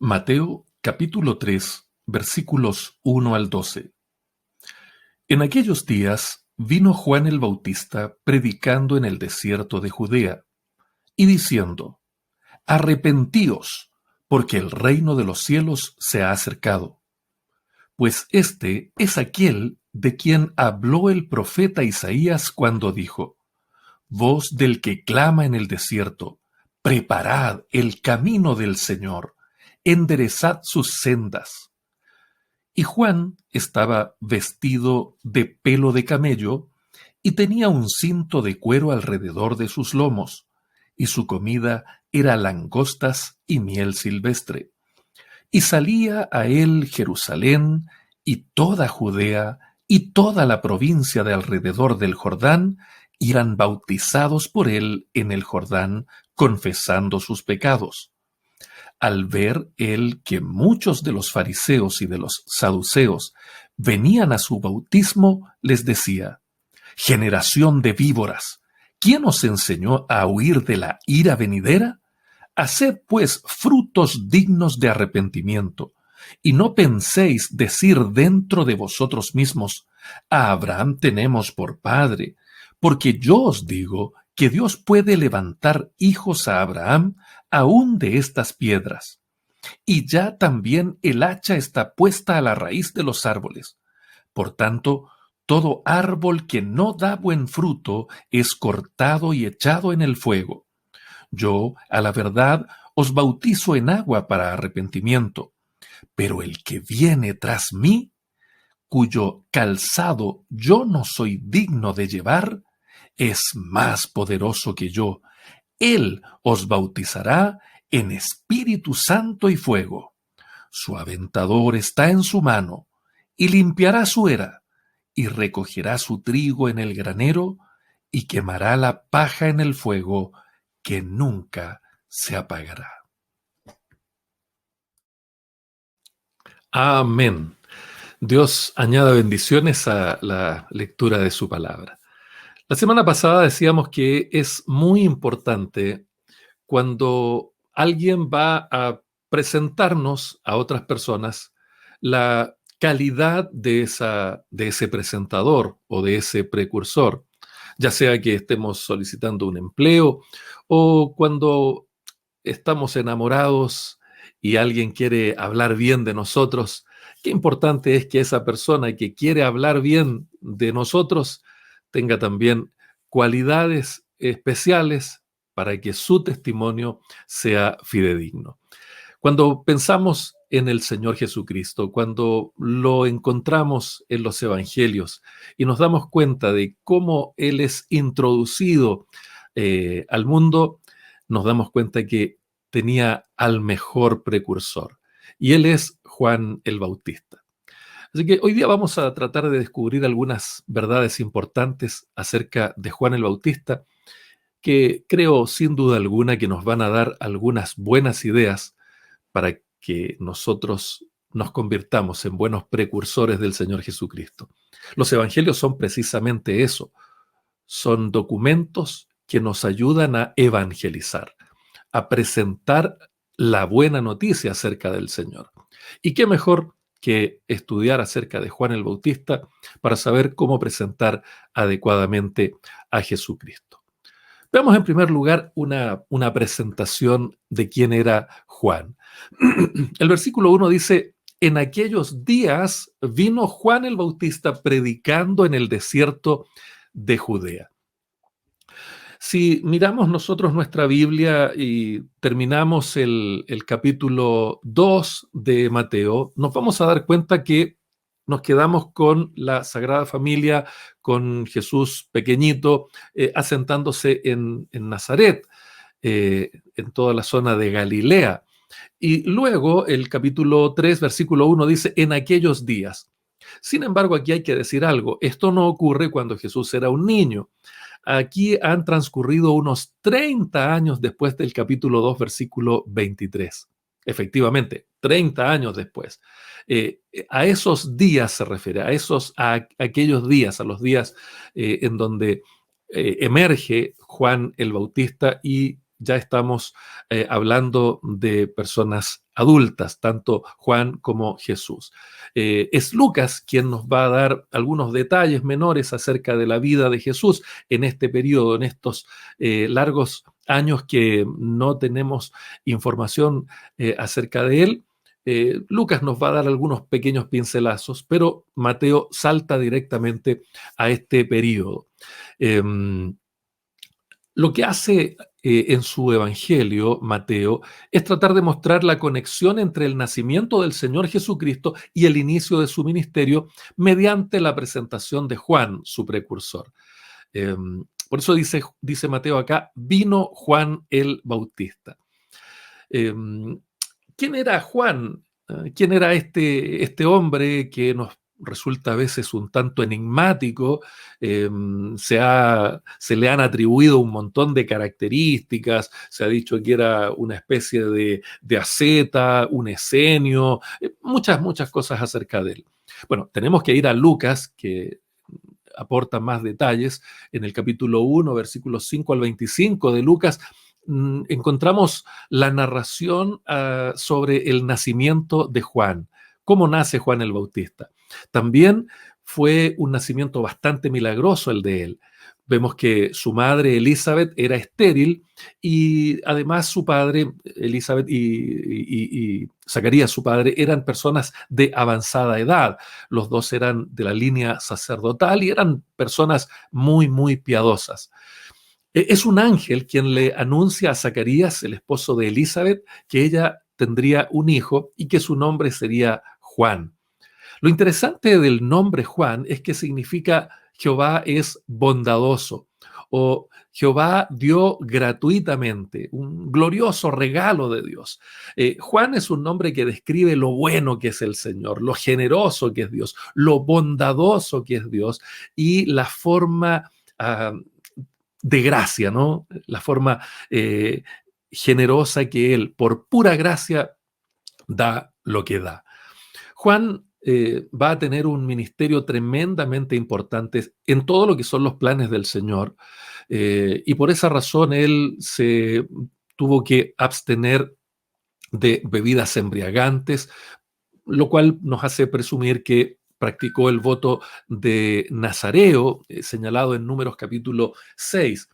Mateo capítulo 3, versículos 1 al 12. En aquellos días vino Juan el Bautista predicando en el desierto de Judea y diciendo: Arrepentíos, porque el reino de los cielos se ha acercado. Pues este es aquel de quien habló el profeta Isaías cuando dijo: Voz del que clama en el desierto, preparad el camino del Señor, enderezad sus sendas. Y Juan estaba vestido de pelo de camello y tenía un cinto de cuero alrededor de sus lomos, y su comida era langostas y miel silvestre. Y salía a él Jerusalén y toda Judea y toda la provincia de alrededor del Jordán, y eran bautizados por él en el Jordán, confesando sus pecados. Al ver él que muchos de los fariseos y de los saduceos venían a su bautismo, les decía: Generación de víboras, ¿quién os enseñó a huir de la ira venidera? Haced pues frutos dignos de arrepentimiento, y no penséis decir dentro de vosotros mismos: A Abraham tenemos por padre, porque yo os digo que Dios puede levantar hijos a Abraham aún de estas piedras. Y ya también el hacha está puesta a la raíz de los árboles. Por tanto, todo árbol que no da buen fruto es cortado y echado en el fuego. Yo, a la verdad, os bautizo en agua para arrepentimiento, pero el que viene tras mí, cuyo calzado yo no soy digno de llevar, es más poderoso que yo. Él os bautizará en Espíritu Santo y fuego. Su aventador está en su mano, y limpiará su era, y recogerá su trigo en el granero, y quemará la paja en el fuego, que nunca se apagará. Amén. Dios añada bendiciones a la lectura de su palabra. La semana pasada decíamos que es muy importante cuando alguien va a presentarnos a otras personas la calidad de ese presentador o de ese precursor, ya sea que estemos solicitando un empleo o cuando estamos enamorados y alguien quiere hablar bien de nosotros. Qué importante es que esa persona que quiere hablar bien de nosotros tenga también cualidades especiales para que su testimonio sea fidedigno. Cuando pensamos en el Señor Jesucristo, cuando lo encontramos en los evangelios y nos damos cuenta de cómo Él es introducido al mundo, nos damos cuenta que tenía al mejor precursor, y Él es Juan el Bautista. Así que hoy día vamos a tratar de descubrir algunas verdades importantes acerca de Juan el Bautista, que creo sin duda alguna que nos van a dar algunas buenas ideas para que nosotros nos convirtamos en buenos precursores del Señor Jesucristo. Los evangelios son precisamente eso, son documentos que nos ayudan a evangelizar, a presentar la buena noticia acerca del Señor. Y qué mejor que estudiar acerca de Juan el Bautista para saber cómo presentar adecuadamente a Jesucristo. Veamos en primer lugar una presentación de quién era Juan. El versículo 1 dice: En aquellos días vino Juan el Bautista predicando en el desierto de Judea. Si miramos nosotros nuestra Biblia y terminamos el capítulo 2 de Mateo, nos vamos a dar cuenta que nos quedamos con la Sagrada Familia, con Jesús pequeñito, asentándose en Nazaret, en toda la zona de Galilea. Y luego el capítulo 3, versículo 1 dice: en aquellos días. Sin embargo, aquí hay que decir algo. Esto no ocurre cuando Jesús era un niño. Aquí han transcurrido unos 30 años después del capítulo 2, versículo 23. efectivamente, 30 años después. A esos días se refiere, a aquellos días, a los días en donde emerge Juan el Bautista y ya estamos hablando de personas adultas, tanto Juan como Jesús. Es Lucas quien nos va a dar algunos detalles menores acerca de la vida de Jesús en este periodo, en estos largos años que no tenemos información acerca de él. Lucas nos va a dar algunos pequeños pincelazos, pero Mateo salta directamente a este periodo. Eh, lo que hace en su evangelio, Mateo, es tratar de mostrar la conexión entre el nacimiento del Señor Jesucristo y el inicio de su ministerio mediante la presentación de Juan, su precursor. Eh, por eso dice Mateo acá, vino Juan el Bautista. Eh, ¿Quién era Juan? ¿Quién era este hombre que nos resulta a veces un tanto enigmático? Se le han atribuido un montón de características, se ha dicho que era una especie de asceta, un esenio, muchas cosas acerca de él. Bueno, tenemos que ir a Lucas, que aporta más detalles. En el capítulo 1, versículos 5 al 25 de Lucas, encontramos la narración sobre el nacimiento de Juan, cómo nace Juan el Bautista. También fue un nacimiento bastante milagroso el de él. Vemos que su madre Elizabeth era estéril y además su padre, Elizabeth y Zacarías, su padre, eran personas de avanzada edad. Los dos eran de la línea sacerdotal y eran personas muy piadosas. Es un ángel quien le anuncia a Zacarías, el esposo de Elizabeth, que ella tendría un hijo y que su nombre sería Juan. Lo interesante del nombre Juan es que significa Jehová es bondadoso o Jehová dio gratuitamente, un glorioso regalo de Dios. Juan es un nombre que describe lo bueno que es el Señor, lo generoso que es Dios, lo bondadoso que es Dios y la forma de gracia, ¿no? La forma generosa que Él, por pura gracia, da lo que da. Juan va a tener un ministerio tremendamente importante en todo lo que son los planes del Señor y por esa razón él se tuvo que abstener de bebidas embriagantes, lo cual nos hace presumir que practicó el voto de Nazareo, señalado en Números capítulo 6.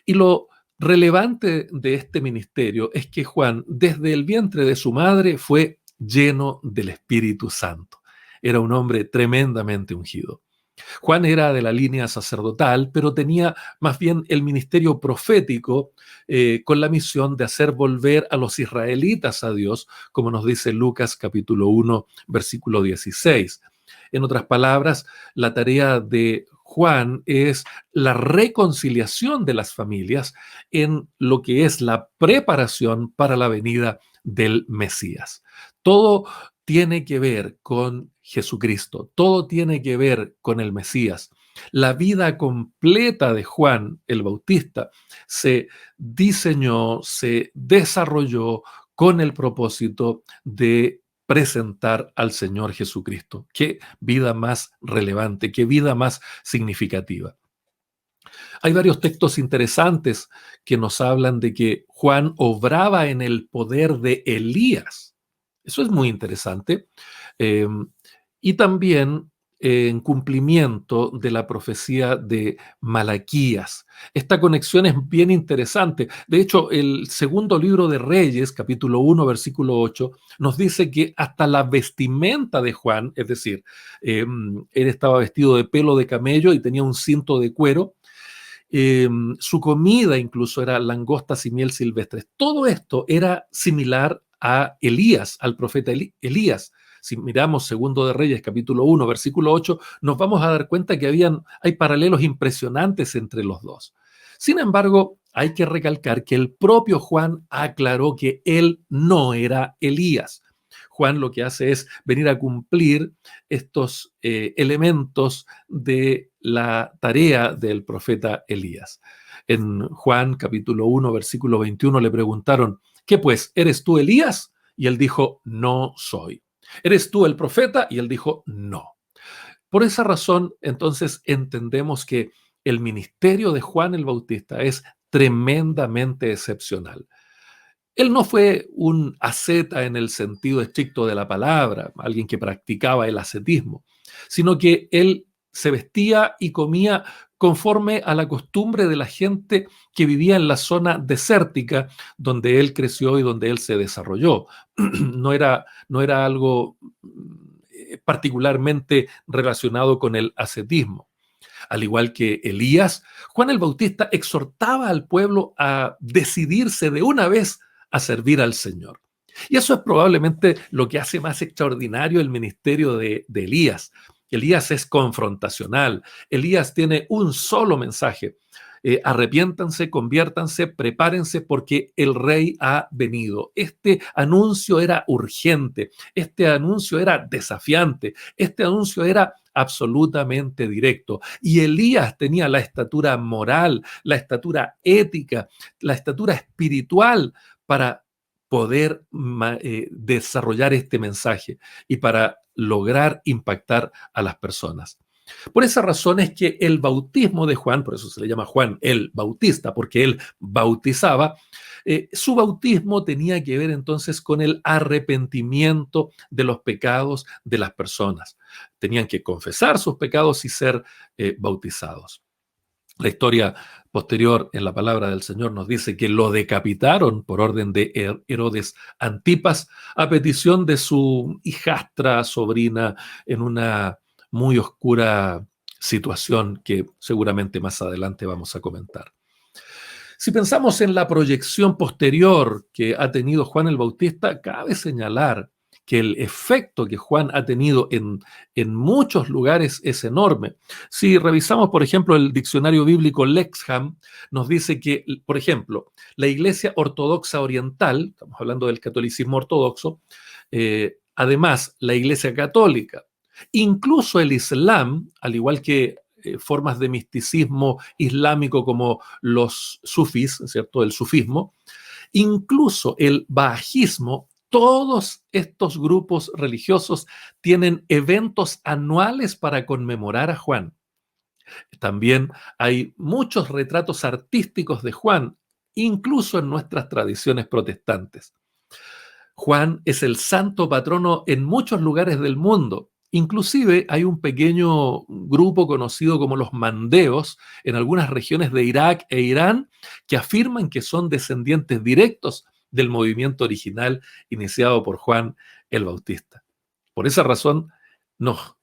Y lo relevante de este ministerio es que Juan, desde el vientre de su madre, fue lleno del Espíritu Santo. Era un hombre tremendamente ungido. Juan era de la línea sacerdotal, pero tenía más bien el ministerio profético con la misión de hacer volver a los israelitas a Dios, como nos dice Lucas capítulo 1, versículo 16. En otras palabras, la tarea de Juan es la reconciliación de las familias en lo que es la preparación para la venida del Mesías. Todo tiene que ver con Jesucristo, todo tiene que ver con el Mesías. La vida completa de Juan el Bautista se diseñó, se desarrolló con el propósito de presentar al Señor Jesucristo. Qué vida más relevante, qué vida más significativa. Hay varios textos interesantes que nos hablan de que Juan obraba en el poder de Elías. Eso es muy interesante. Eh, y también en cumplimiento de la profecía de Malaquías. Esta conexión es bien interesante. De hecho, el segundo libro de Reyes, capítulo 1, versículo 8, nos dice que hasta la vestimenta de Juan, es decir, él estaba vestido de pelo de camello y tenía un cinto de cuero, su comida incluso era langostas y miel silvestres. Todo esto era similar a Elías, al profeta Elías. Si miramos Segundo de Reyes, capítulo 1, versículo 8, nos vamos a dar cuenta que hay paralelos impresionantes entre los dos. Sin embargo, hay que recalcar que el propio Juan aclaró que él no era Elías. Juan lo que hace es venir a cumplir estos elementos de la tarea del profeta Elías. En Juan capítulo 1, versículo 21 le preguntaron, ¿qué pues? ¿Eres tú Elías? Y él dijo, no soy. ¿Eres tú el profeta? Y él dijo, no. Por esa razón, entonces, entendemos que el ministerio de Juan el Bautista es tremendamente excepcional. Él no fue un asceta en el sentido estricto de la palabra, alguien que practicaba el ascetismo, sino que él se vestía y comía conforme a la costumbre de la gente que vivía en la zona desértica donde él creció y donde él se desarrolló. No era algo particularmente relacionado con el ascetismo. Al igual que Elías, Juan el Bautista exhortaba al pueblo a decidirse de una vez a servir al Señor. Y eso es probablemente lo que hace más extraordinario el ministerio de Elías. Elías es confrontacional. Elías tiene un solo mensaje. Arrepiéntanse, conviértanse, prepárense porque el rey ha venido. Este anuncio era urgente, este anuncio era desafiante, este anuncio era absolutamente directo. Y Elías tenía la estatura moral, la estatura ética, la estatura espiritual para poder desarrollar este mensaje y para lograr impactar a las personas. Por esa razón es que el bautismo de Juan, por eso se le llama Juan el Bautista, porque él bautizaba, su bautismo tenía que ver entonces con el arrepentimiento de los pecados de las personas. Tenían que confesar sus pecados y ser bautizados. La historia posterior en la palabra del Señor nos dice que lo decapitaron por orden de Herodes Antipas a petición de su hijastra sobrina en una muy oscura situación que seguramente más adelante vamos a comentar. Si pensamos en la proyección posterior que ha tenido Juan el Bautista, cabe señalar que el efecto que Juan ha tenido en muchos lugares es enorme. Si revisamos, por ejemplo, el diccionario bíblico Lexham, nos dice que, por ejemplo, la Iglesia Ortodoxa Oriental, estamos hablando del catolicismo ortodoxo, además la Iglesia Católica, incluso el Islam, al igual que formas de misticismo islámico como los sufís, ¿cierto? El sufismo, incluso el bahá'ísmo, todos estos grupos religiosos tienen eventos anuales para conmemorar a Juan. También hay muchos retratos artísticos de Juan, incluso en nuestras tradiciones protestantes. Juan es el santo patrono en muchos lugares del mundo. Inclusive hay un pequeño grupo conocido como los mandeos en algunas regiones de Irak e Irán que afirman que son descendientes directos del movimiento original iniciado por Juan el Bautista. Por esa razón nos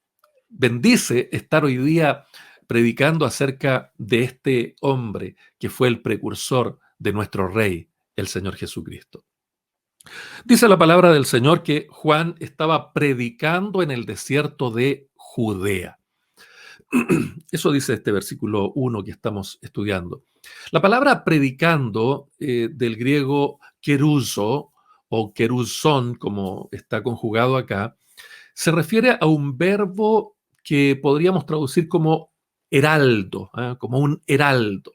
bendice estar hoy día predicando acerca de este hombre que fue el precursor de nuestro Rey, el Señor Jesucristo. Dice la palabra del Señor que Juan estaba predicando en el desierto de Judea. Eso dice este versículo 1 que estamos estudiando. La palabra predicando, del griego keruso o kerusón, como está conjugado acá, se refiere a un verbo que podríamos traducir como heraldo, como un heraldo.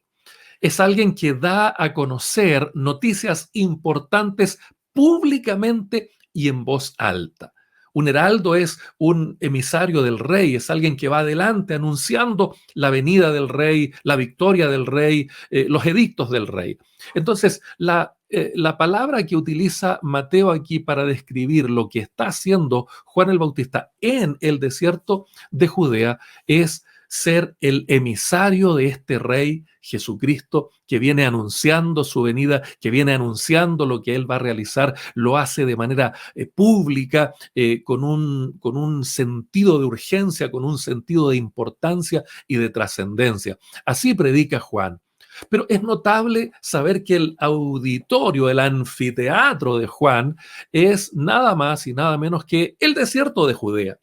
Es alguien que da a conocer noticias importantes públicamente y en voz alta. Un heraldo es un emisario del rey, es alguien que va adelante anunciando la venida del rey, la victoria del rey, los edictos del rey. Entonces, la palabra que utiliza Mateo aquí para describir lo que está haciendo Juan el Bautista en el desierto de Judea es ser el emisario de este rey Jesucristo que viene anunciando su venida, que viene anunciando lo que él va a realizar, lo hace de manera pública, con un sentido de urgencia, con un sentido de importancia y de trascendencia. Así predica Juan. Pero es notable saber que el auditorio, el anfiteatro de Juan es nada más y nada menos que el desierto de Judea.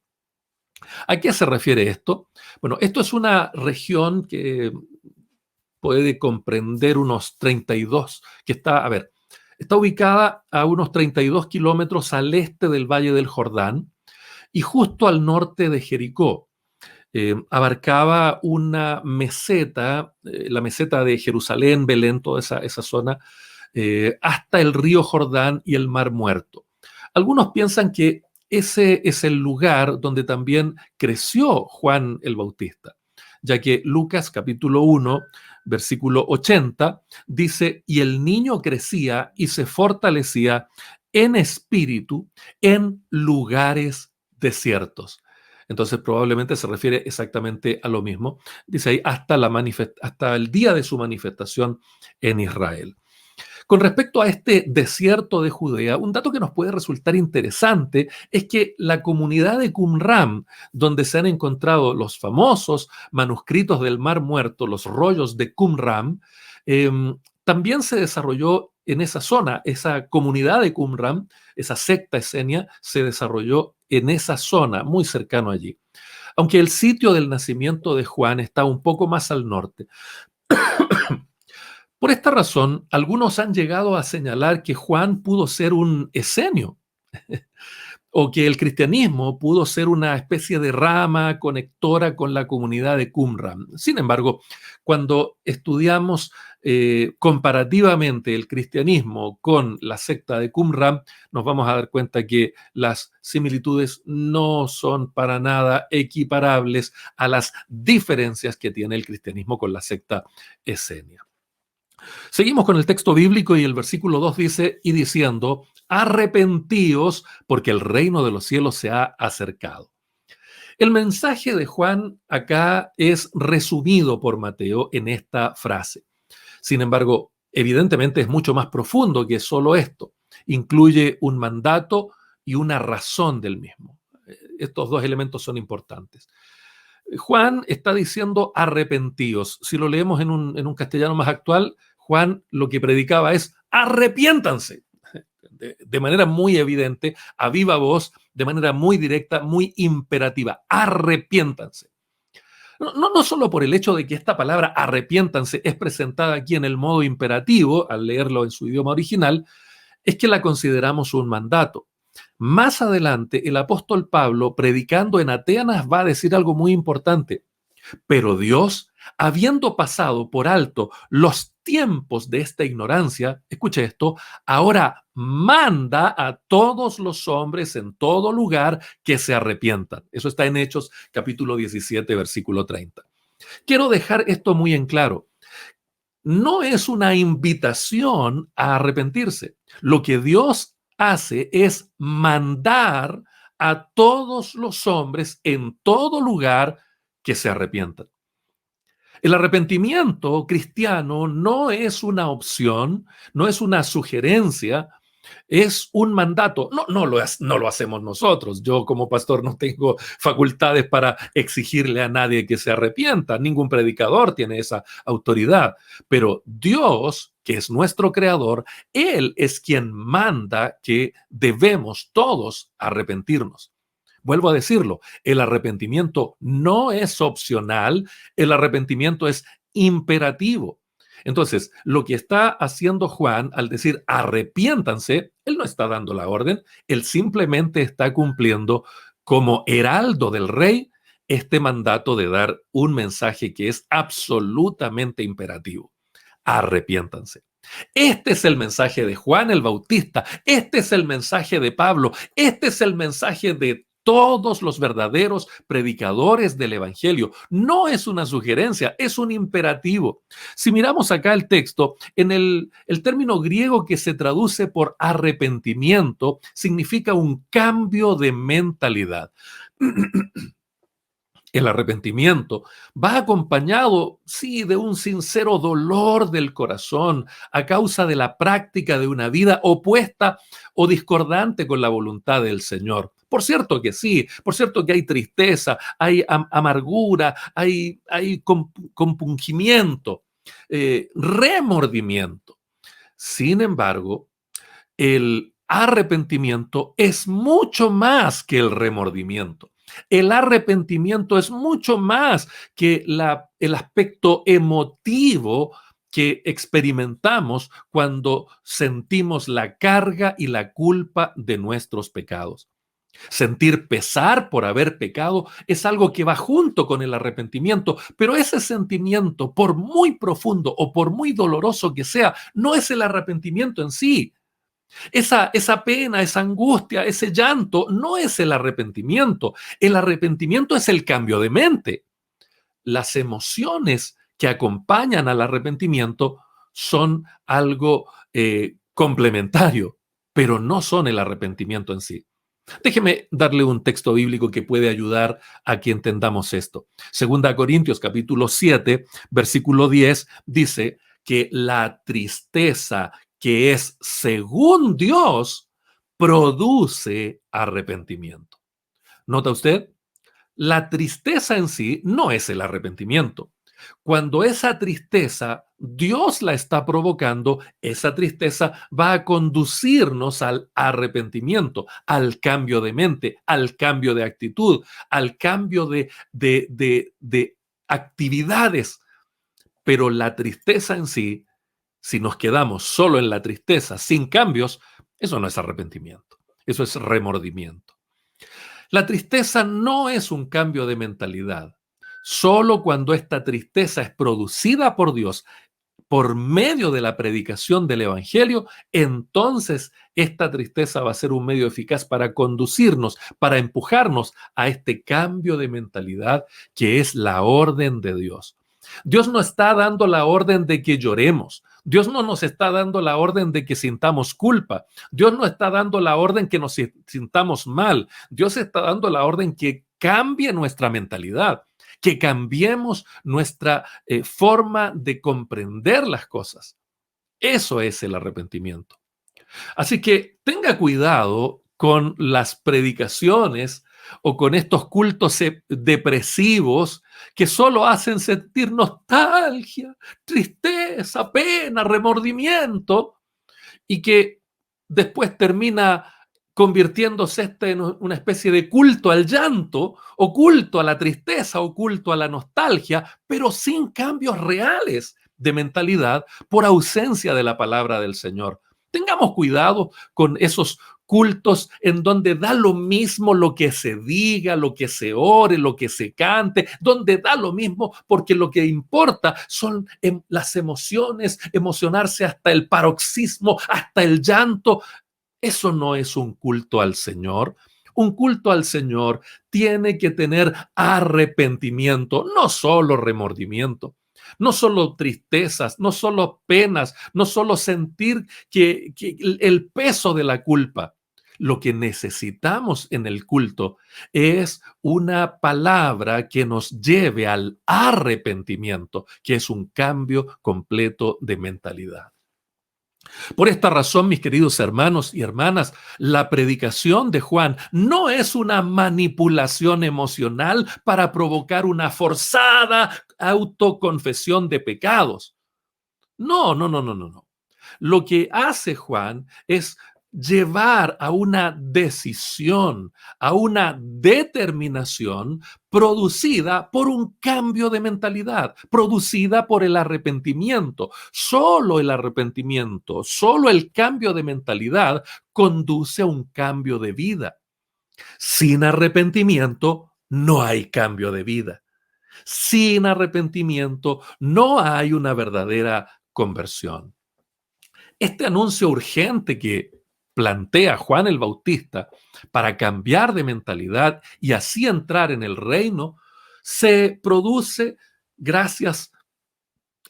¿A qué se refiere esto? Bueno, esto es una región que puede comprender unos 32, que está ubicada a unos 32 kilómetros al este del Valle del Jordán y justo al norte de Jericó. Abarcaba una meseta, la meseta de Jerusalén, Belén, toda esa zona, hasta el río Jordán y el Mar Muerto. Algunos piensan que ese es el lugar donde también creció Juan el Bautista, ya que Lucas capítulo 1, versículo 80, dice, y el niño crecía y se fortalecía en espíritu en lugares desiertos. Entonces probablemente se refiere exactamente a lo mismo. Dice ahí, hasta el día de su manifestación en Israel. Con respecto a este desierto de Judea, un dato que nos puede resultar interesante es que la comunidad de Qumran, donde se han encontrado los famosos manuscritos del Mar Muerto, los rollos de Qumran, también se desarrolló en esa zona. Esa comunidad de Qumran, esa secta esenia, se desarrolló en esa zona, muy cercano allí. Aunque el sitio del nacimiento de Juan está un poco más al norte. Por esta razón, algunos han llegado a señalar que Juan pudo ser un esenio o que el cristianismo pudo ser una especie de rama conectora con la comunidad de Qumran. Sin embargo, cuando estudiamos comparativamente el cristianismo con la secta de Qumran, nos vamos a dar cuenta que las similitudes no son para nada equiparables a las diferencias que tiene el cristianismo con la secta esenia. Seguimos con el texto bíblico y el versículo 2 dice, y diciendo, arrepentíos porque el reino de los cielos se ha acercado. El mensaje de Juan acá es resumido por Mateo en esta frase. Sin embargo, evidentemente es mucho más profundo que solo esto. Incluye un mandato y una razón del mismo. Estos dos elementos son importantes. Juan está diciendo arrepentíos. Si lo leemos en un castellano más actual, Juan lo que predicaba es arrepiéntanse. De manera muy evidente, a viva voz, de manera muy directa, muy imperativa. Arrepiéntanse. No solo por el hecho de que esta palabra arrepiéntanse es presentada aquí en el modo imperativo, al leerlo en su idioma original, es que la consideramos un mandato. Más adelante, el apóstol Pablo, predicando en Atenas, va a decir algo muy importante. Pero Dios, habiendo pasado por alto los tiempos de esta ignorancia, escuche esto, ahora manda a todos los hombres en todo lugar que se arrepientan. Eso está en Hechos capítulo 17, versículo 30. Quiero dejar esto muy en claro. No es una invitación a arrepentirse. Lo que Dios hace es mandar a todos los hombres en todo lugar que se arrepientan. El arrepentimiento cristiano no es una opción, no es una sugerencia, es un mandato. No lo hacemos nosotros. Yo como pastor no tengo facultades para exigirle a nadie que se arrepienta. Ningún predicador tiene esa autoridad. Pero Dios, que es nuestro creador, Él es quien manda que debemos todos arrepentirnos. Vuelvo a decirlo, el arrepentimiento no es opcional, el arrepentimiento es imperativo. Entonces, lo que está haciendo Juan al decir arrepiéntanse, él no está dando la orden, él simplemente está cumpliendo como heraldo del rey este mandato de dar un mensaje que es absolutamente imperativo. Arrepiéntanse. Este es el mensaje de Juan el Bautista, este es el mensaje de Pablo, este es el mensaje de todos los verdaderos predicadores del Evangelio. No es una sugerencia, es un imperativo. Si miramos acá el texto, en el término griego que se traduce por arrepentimiento, significa un cambio de mentalidad. El arrepentimiento va acompañado, sí, de un sincero dolor del corazón a causa de la práctica de una vida opuesta o discordante con la voluntad del Señor. Por cierto que sí, por cierto que hay tristeza, hay amargura, hay compungimiento, remordimiento. Sin embargo, el arrepentimiento es mucho más que el remordimiento. El arrepentimiento es mucho más que el aspecto emotivo que experimentamos cuando sentimos la carga y la culpa de nuestros pecados. Sentir pesar por haber pecado es algo que va junto con el arrepentimiento, pero ese sentimiento, por muy profundo o por muy doloroso que sea, no es el arrepentimiento en sí. Esa pena, esa angustia, ese llanto no es el arrepentimiento. El arrepentimiento es el cambio de mente. Las emociones que acompañan al arrepentimiento son algo complementario, pero no son el arrepentimiento en sí. Déjeme darle un texto bíblico que puede ayudar a que entendamos esto. Segunda Corintios capítulo 7, versículo 10 dice que la tristeza que es según Dios produce arrepentimiento. ¿Nota usted? La tristeza en sí no es el arrepentimiento. Cuando esa tristeza Dios la está provocando, esa tristeza va a conducirnos al arrepentimiento, al cambio de mente, al cambio de actitud, al cambio de actividades. Pero la tristeza en sí, si nos quedamos solo en la tristeza, sin cambios, eso no es arrepentimiento, eso es remordimiento. La tristeza no es un cambio de mentalidad. Solo cuando esta tristeza es producida por Dios por medio de la predicación del Evangelio, entonces esta tristeza va a ser un medio eficaz para conducirnos, para empujarnos a este cambio de mentalidad que es la orden de Dios. Dios no está dando la orden de que lloremos. Dios no nos está dando la orden de que sintamos culpa. Dios no está dando la orden que nos sintamos mal. Dios está dando la orden que cambie nuestra mentalidad, que cambiemos nuestra forma de comprender las cosas. Eso es el arrepentimiento. Así que tenga cuidado con las predicaciones o con estos cultos depresivos que solo hacen sentir nostalgia, tristeza, pena, remordimiento y que después termina convirtiéndose en una especie de culto al llanto, o culto a la tristeza, o culto a la nostalgia, pero sin cambios reales de mentalidad por ausencia de la palabra del Señor. Tengamos cuidado con esos cultos en donde da lo mismo lo que se diga, lo que se ore, lo que se cante, donde da lo mismo porque lo que importa son las emociones, emocionarse hasta el paroxismo, hasta el llanto. Eso no es un culto al Señor. Un culto al Señor tiene que tener arrepentimiento, no solo remordimiento, no solo tristezas, no solo penas, no solo sentir que el peso de la culpa. Lo que necesitamos en el culto es una palabra que nos lleve al arrepentimiento, que es un cambio completo de mentalidad. Por esta razón, mis queridos hermanos y hermanas, la predicación de Juan no es una manipulación emocional para provocar una forzada autoconfesión de pecados. No, no, no, no, no, no. Lo que hace Juan es llevar a una decisión, a una determinación producida por un cambio de mentalidad, producida por el arrepentimiento. Solo el arrepentimiento, solo el cambio de mentalidad conduce a un cambio de vida. Sin arrepentimiento no hay cambio de vida. Sin arrepentimiento no hay una verdadera conversión. Este anuncio urgente que plantea Juan el Bautista para cambiar de mentalidad y así entrar en el reino, se produce gracias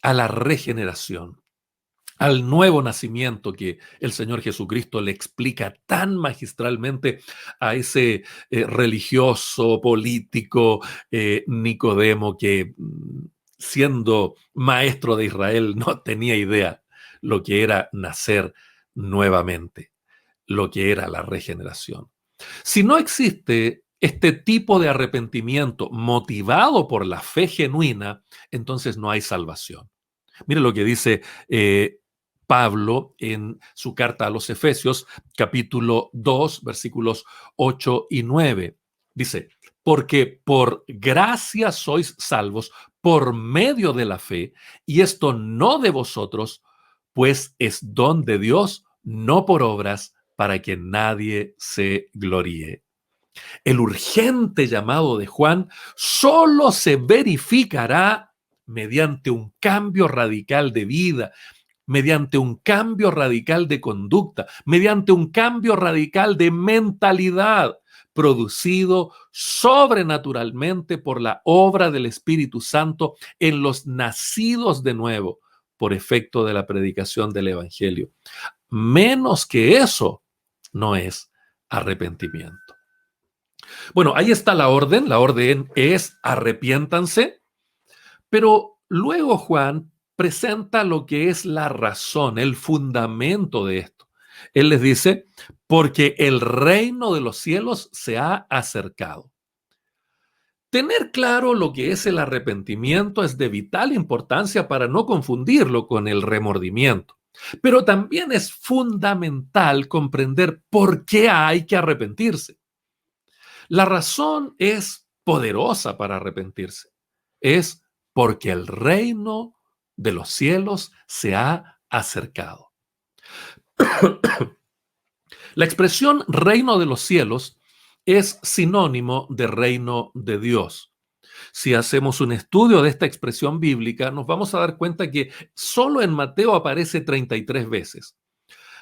a la regeneración, al nuevo nacimiento que el Señor Jesucristo le explica tan magistralmente a ese religioso, político Nicodemo que siendo maestro de Israel no tenía idea lo que era nacer nuevamente, lo que era la regeneración. Si no existe este tipo de arrepentimiento motivado por la fe genuina, entonces no hay salvación. Mire lo que dice Pablo en su carta a los Efesios, capítulo 2, versículos 8 y 9. Dice, porque por gracia sois salvos por medio de la fe, y esto no de vosotros, pues es don de Dios, no por obras, para que nadie se gloríe. El urgente llamado de Juan solo se verificará mediante un cambio radical de vida, mediante un cambio radical de conducta, mediante un cambio radical de mentalidad, producido sobrenaturalmente por la obra del Espíritu Santo en los nacidos de nuevo por efecto de la predicación del Evangelio. Menos que eso no es arrepentimiento. Bueno, ahí está la orden. La orden es arrepiéntanse, pero luego Juan presenta lo que es la razón, el fundamento de esto. Él les dice, porque el reino de los cielos se ha acercado. Tener claro lo que es el arrepentimiento es de vital importancia para no confundirlo con el remordimiento. Pero también es fundamental comprender por qué hay que arrepentirse. La razón es poderosa para arrepentirse. Es porque el reino de los cielos se ha acercado. La expresión reino de los cielos es sinónimo de reino de Dios. Si hacemos un estudio de esta expresión bíblica, nos vamos a dar cuenta que solo en Mateo aparece 33 veces.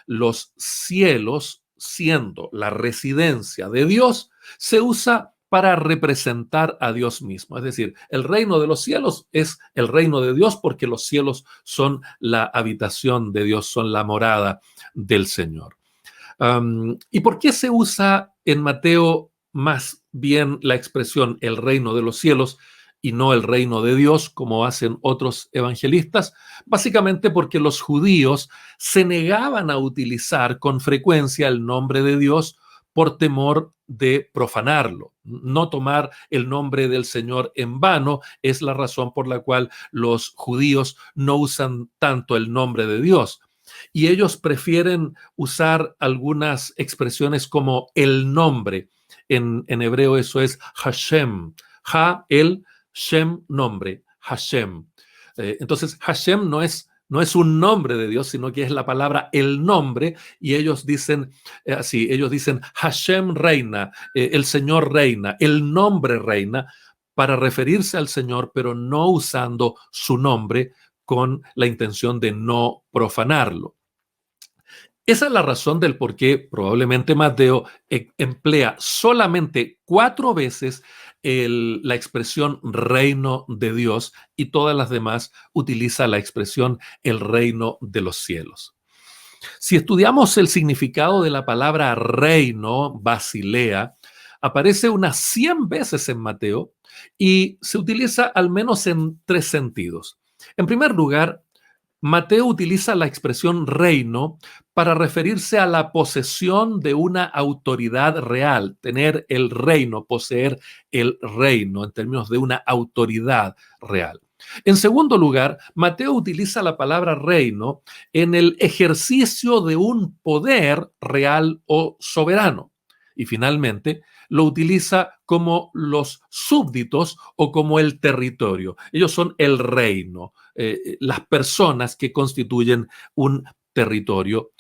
Los cielos, siendo la residencia de Dios, se usa para representar a Dios mismo. Es decir, el reino de los cielos es el reino de Dios porque los cielos son la habitación de Dios, son la morada del Señor. ¿Y por qué se usa en Mateo más bien la expresión el reino de los cielos y no el reino de Dios, como hacen otros evangelistas? Básicamente porque los judíos se negaban a utilizar con frecuencia el nombre de Dios por temor de profanarlo. No tomar el nombre del Señor en vano es la razón por la cual los judíos no usan tanto el nombre de Dios. Y ellos prefieren usar algunas expresiones como el nombre. En hebreo eso es Hashem. El, Shem, nombre. Hashem. Entonces, Hashem no es un nombre de Dios, sino que es la palabra el nombre, y ellos dicen así, ellos dicen Hashem reina, el Señor reina, el nombre reina, para referirse al Señor, pero no usando su nombre con la intención de no profanarlo. Esa es la razón del por qué probablemente Mateo emplea solamente 4 veces la expresión reino de Dios y todas las demás utiliza la expresión el reino de los cielos. Si estudiamos el significado de la palabra reino, basilea, aparece unas 100 veces en Mateo y se utiliza al menos en 3 sentidos. En primer lugar, Mateo utiliza la expresión reino para referirse a la posesión de una autoridad real, tener el reino, poseer el reino en términos de una autoridad real. En segundo lugar, Mateo utiliza la palabra reino en el ejercicio de un poder real o soberano. Y finalmente, lo utiliza como los súbditos o como el territorio. Ellos son el reino, las personas que constituyen un territorio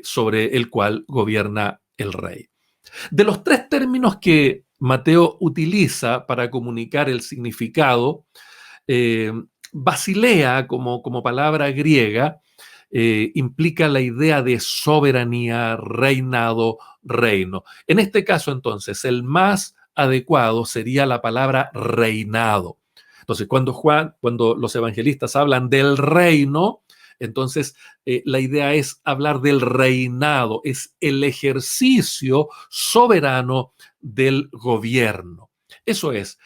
sobre el cual gobierna el rey. De los 3 términos que Mateo utiliza para comunicar el significado, basilea como palabra griega implica la idea de soberanía, reinado, reino. En este caso, entonces, el más adecuado sería la palabra reinado. Entonces, cuando los evangelistas hablan del reino, entonces la idea es hablar del reinado, es el ejercicio soberano del gobierno. Eso es,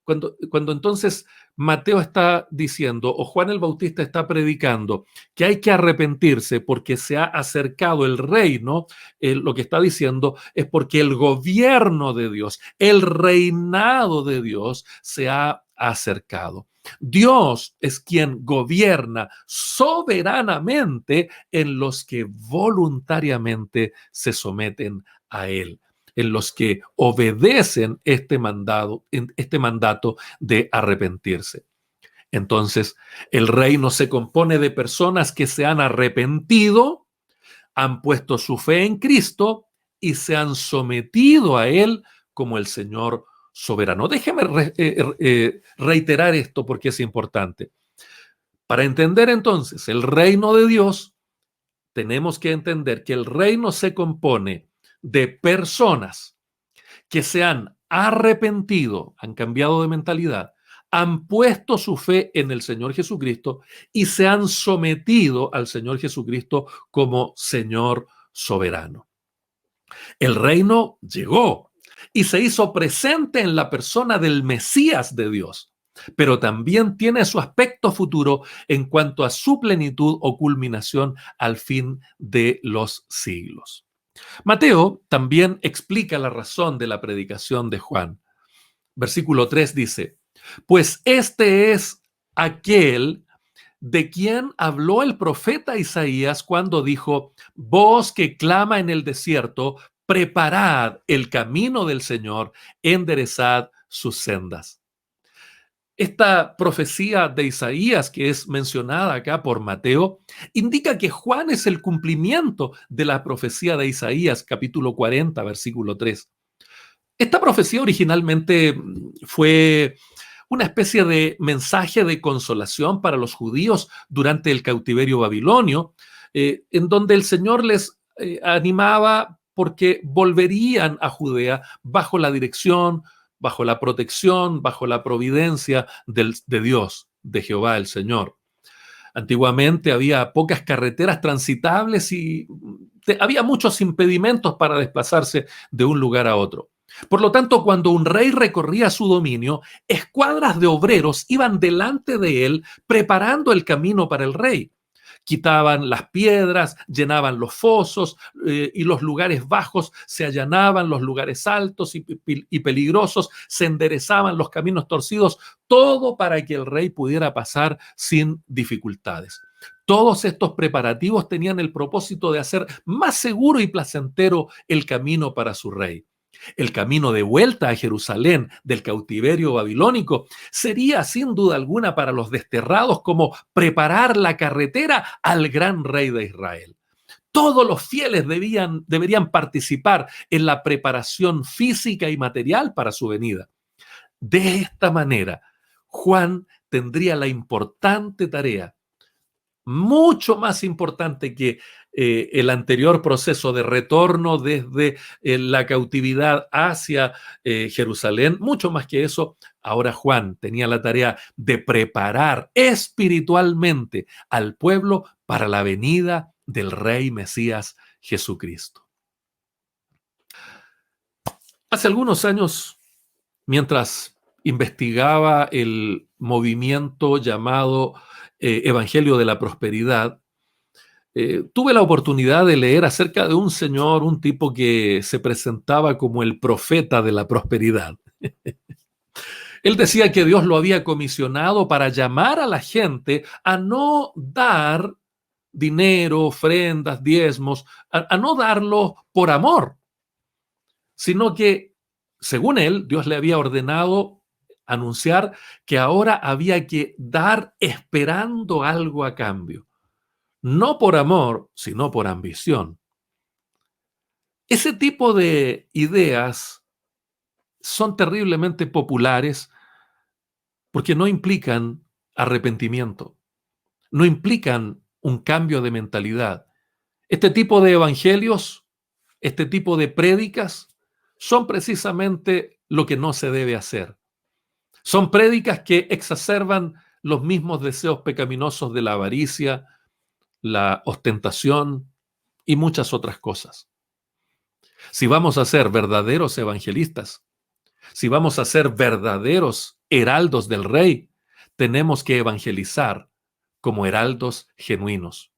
cuando entonces Mateo está diciendo, o Juan el Bautista está predicando, que hay que arrepentirse porque se ha acercado el reino, lo que está diciendo es porque el gobierno de Dios, el reinado de Dios se ha acercado. Dios es quien gobierna soberanamente en los que voluntariamente se someten a Él, en los que obedecen este mandato de arrepentirse. Entonces, el reino se compone de personas que se han arrepentido, han puesto su fe en Cristo y se han sometido a Él como el Señor soberano. Déjeme reiterar esto porque es importante. Para entender entonces el reino de Dios, tenemos que entender que el reino se compone de personas que se han arrepentido, han cambiado de mentalidad, han puesto su fe en el Señor Jesucristo y se han sometido al Señor Jesucristo como Señor soberano. El reino llegó y se hizo presente en la persona del Mesías de Dios, pero también tiene su aspecto futuro en cuanto a su plenitud o culminación al fin de los siglos. Mateo también explica la razón de la predicación de Juan. Versículo 3 dice, pues este es aquel de quien habló el profeta Isaías cuando dijo, voz que clama en el desierto, preparad el camino del Señor, enderezad sus sendas. Esta profecía de Isaías, que es mencionada acá por Mateo, indica que Juan es el cumplimiento de la profecía de Isaías, capítulo 40, versículo 3. Esta profecía originalmente fue una especie de mensaje de consolación para los judíos durante el cautiverio babilonio, en donde el Señor les animaba porque volverían a Judea bajo la dirección, bajo la protección, bajo la providencia de Dios, de Jehová el Señor. Antiguamente había pocas carreteras transitables y había muchos impedimentos para desplazarse de un lugar a otro. Por lo tanto, cuando un rey recorría su dominio, escuadras de obreros iban delante de él preparando el camino para el rey. Quitaban las piedras, llenaban los fosos y los lugares bajos se allanaban, los lugares altos y peligrosos se enderezaban, los caminos torcidos, todo para que el rey pudiera pasar sin dificultades. Todos estos preparativos tenían el propósito de hacer más seguro y placentero el camino para su rey. El camino de vuelta a Jerusalén del cautiverio babilónico sería sin duda alguna para los desterrados como preparar la carretera al gran rey de Israel. Todos los fieles deberían participar en la preparación física y material para su venida. De esta manera, Juan tendría la importante tarea, mucho más importante que el anterior proceso de retorno desde la cautividad hacia Jerusalén, mucho más que eso. Ahora Juan tenía la tarea de preparar espiritualmente al pueblo para la venida del Rey Mesías Jesucristo. Hace algunos años, mientras investigaba el movimiento llamado Evangelio de la Prosperidad, tuve la oportunidad de leer acerca de un señor, un tipo que se presentaba como el profeta de la prosperidad. Él decía que Dios lo había comisionado para llamar a la gente a no dar dinero, ofrendas, diezmos, a no darlo por amor, sino que, según él, Dios le había ordenado anunciar que ahora había que dar esperando algo a cambio. No por amor, sino por ambición. Ese tipo de ideas son terriblemente populares porque no implican arrepentimiento, no implican un cambio de mentalidad. Este tipo de evangelios, este tipo de prédicas, son precisamente lo que no se debe hacer. Son prédicas que exacerban los mismos deseos pecaminosos de la avaricia, la ostentación y muchas otras cosas. Si vamos a ser verdaderos evangelistas, si vamos a ser verdaderos heraldos del rey, tenemos que evangelizar como heraldos genuinos.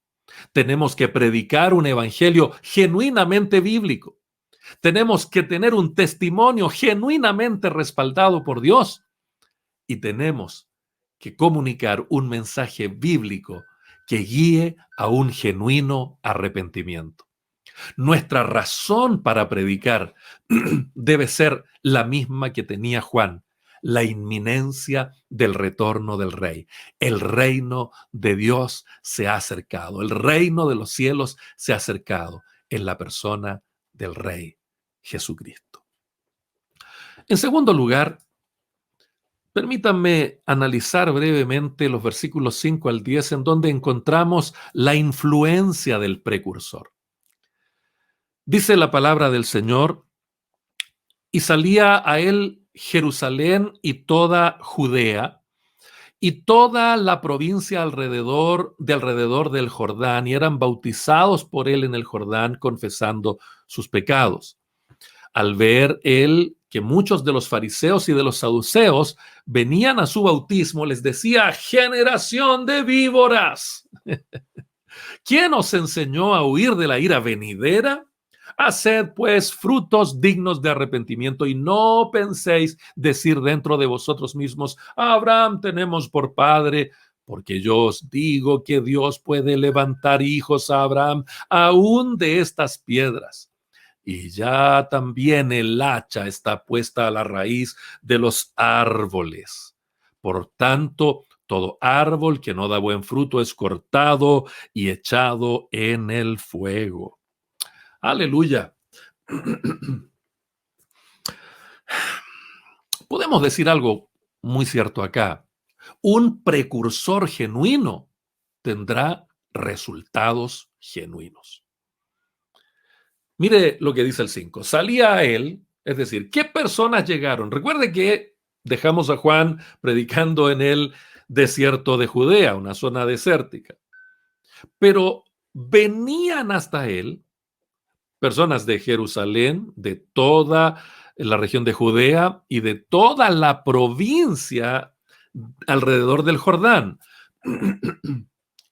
Tenemos que predicar un evangelio genuinamente bíblico. Tenemos que tener un testimonio genuinamente respaldado por Dios. Y tenemos que comunicar un mensaje bíblico que guíe a un genuino arrepentimiento. Nuestra razón para predicar debe ser la misma que tenía Juan, la inminencia del retorno del Rey. El reino de Dios se ha acercado, el reino de los cielos se ha acercado en la persona del Rey Jesucristo. En segundo lugar, Permítanme analizar brevemente los versículos 5 al 10, en donde encontramos la influencia del precursor. Dice la palabra del Señor: y salía a él Jerusalén y toda Judea y toda la provincia alrededor del Jordán, y eran bautizados por él en el Jordán, confesando sus pecados. Al ver él que muchos de los fariseos y de los saduceos venían a su bautismo, les decía: generación de víboras, ¿quién os enseñó a huir de la ira venidera? Haced pues frutos dignos de arrepentimiento, y no penséis decir dentro de vosotros mismos: a Abraham tenemos por padre, porque yo os digo que Dios puede levantar hijos a Abraham aún de estas piedras. Y ya también el hacha está puesta a la raíz de los árboles. Por tanto, todo árbol que no da buen fruto es cortado y echado en el fuego. Aleluya. Podemos decir algo muy cierto acá. Un precursor genuino tendrá resultados genuinos. Mire lo que dice el 5. Salía a él, es decir, ¿qué personas llegaron? Recuerde que dejamos a Juan predicando en el desierto de Judea, una zona desértica. Pero venían hasta él personas de Jerusalén, de toda la región de Judea y de toda la provincia alrededor del Jordán.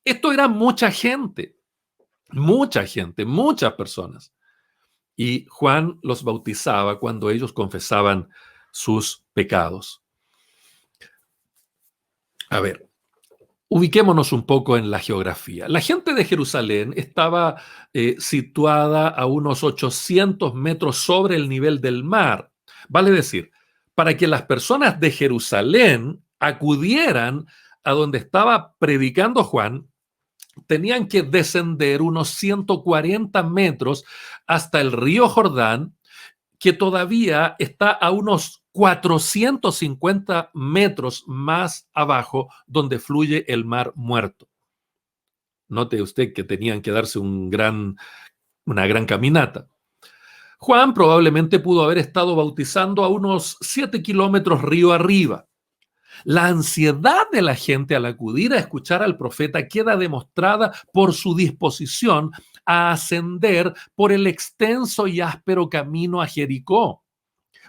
Esto era muchas personas. Y Juan los bautizaba cuando ellos confesaban sus pecados. A ver, ubiquémonos un poco en la geografía. La gente de Jerusalén estaba situada a unos 800 metros sobre el nivel del mar. Vale decir, para que las personas de Jerusalén acudieran a donde estaba predicando Juan, tenían que descender unos 140 metros hasta el río Jordán, que todavía está a unos 450 metros más abajo, donde fluye el Mar Muerto. Note usted que tenían que darse una gran caminata. Juan probablemente pudo haber estado bautizando a unos 7 kilómetros río arriba. La ansiedad de la gente al acudir a escuchar al profeta queda demostrada por su disposición a ascender por el extenso y áspero camino a Jericó.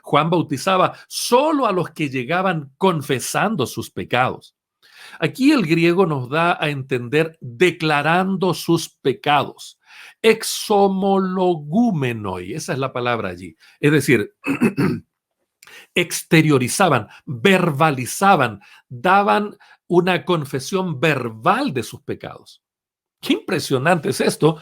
Juan bautizaba solo a los que llegaban confesando sus pecados. Aquí el griego nos da a entender declarando sus pecados. Exomologumenoi, esa es la palabra allí. Es decir, exteriorizaban, verbalizaban, daban una confesión verbal de sus pecados. Qué impresionante es esto.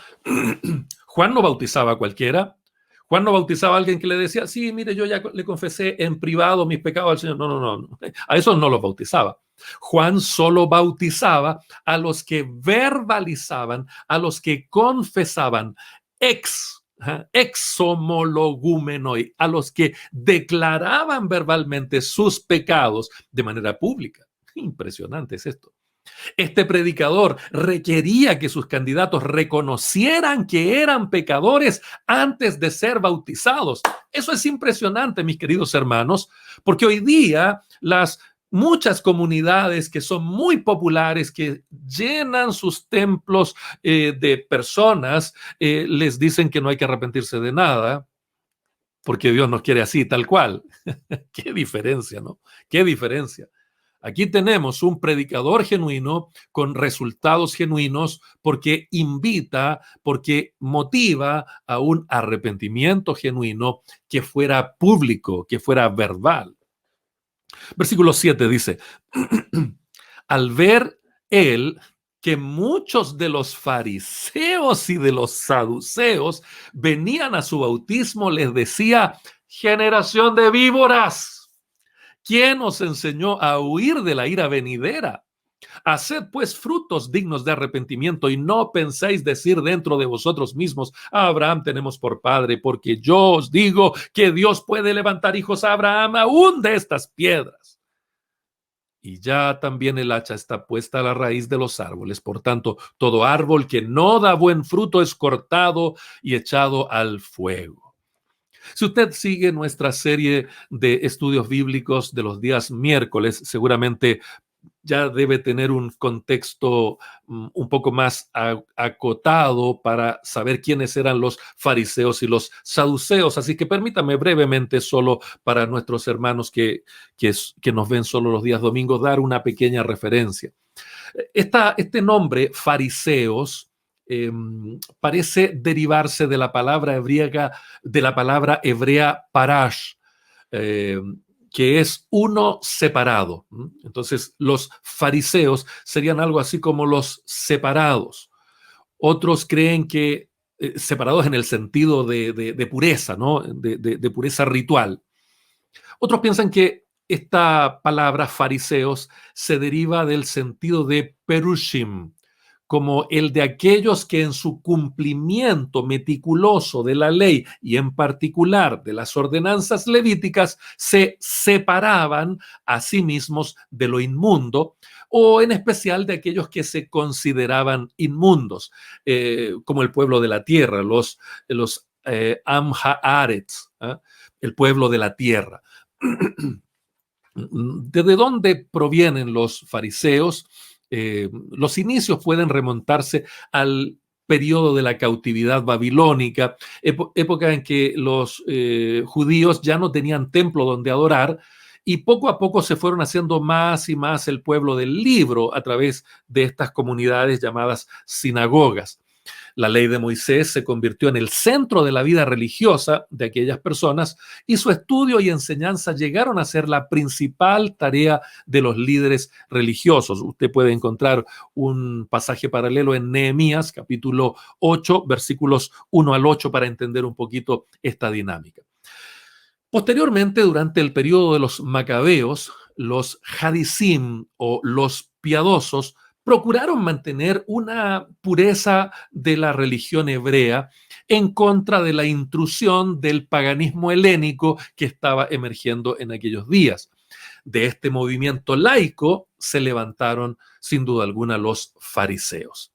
Juan no bautizaba a cualquiera. Juan no bautizaba a alguien que le decía: sí, mire, yo ya le confesé en privado mis pecados al Señor. No. A esos no los bautizaba. Juan solo bautizaba a los que verbalizaban, a los que confesaban, exomologumenoi, a los que declaraban verbalmente sus pecados de manera pública. Impresionante es esto. Este predicador requería que sus candidatos reconocieran que eran pecadores antes de ser bautizados. Eso es impresionante, mis queridos hermanos, porque hoy día las muchas comunidades que son muy populares, que llenan sus templos de personas, les dicen que no hay que arrepentirse de nada, porque Dios nos quiere así, tal cual. Qué diferencia, ¿no? Qué diferencia. Aquí tenemos un predicador genuino con resultados genuinos, porque invita, porque motiva a un arrepentimiento genuino que fuera público, que fuera verbal. Versículo 7 dice: al ver él que muchos de los fariseos y de los saduceos venían a su bautismo, les decía: generación de víboras, ¿quién os enseñó a huir de la ira venidera? Haced pues frutos dignos de arrepentimiento, y no penséis decir dentro de vosotros mismos: a Abraham tenemos por padre, porque yo os digo que Dios puede levantar hijos a Abraham aún de estas piedras. y ya también el hacha está puesta a la raíz de los árboles. Por tanto, todo árbol que no da buen fruto es cortado y echado al fuego. Si usted sigue nuestra serie de estudios bíblicos de los días miércoles, seguramente ya debe tener un contexto un poco más acotado para saber quiénes eran los fariseos y los saduceos. Así que permítame brevemente, solo para nuestros hermanos que nos ven solo los días domingos, dar una pequeña referencia. Este nombre, fariseos, parece derivarse de la palabra hebrea parash, eh, que es uno separado. Entonces, los fariseos serían algo así como los separados. Otros creen que separados en el sentido de pureza, ¿no? De pureza ritual. Otros piensan que esta palabra fariseos se deriva del sentido de perushim, como el de aquellos que en su cumplimiento meticuloso de la ley y en particular de las ordenanzas levíticas se separaban a sí mismos de lo inmundo, o en especial de aquellos que se consideraban inmundos, como el pueblo de la tierra, los Am Haaretz, ¿eh? El pueblo de la tierra. ¿De dónde provienen los fariseos? Los inicios pueden remontarse al periodo de la cautividad babilónica, época en que los judíos ya no tenían templo donde adorar y poco a poco se fueron haciendo más y más el pueblo del libro a través de estas comunidades llamadas sinagogas. La ley de Moisés se convirtió en el centro de la vida religiosa de aquellas personas y su estudio y enseñanza llegaron a ser la principal tarea de los líderes religiosos. Usted puede encontrar un pasaje paralelo en Nehemías, capítulo 8, versículos 1 al 8, para entender un poquito esta dinámica. Posteriormente, durante el periodo de los macabeos, los hadisim o los piadosos procuraron mantener una pureza de la religión hebrea en contra de la intrusión del paganismo helénico que estaba emergiendo en aquellos días. De este movimiento laico se levantaron, sin duda alguna, los fariseos.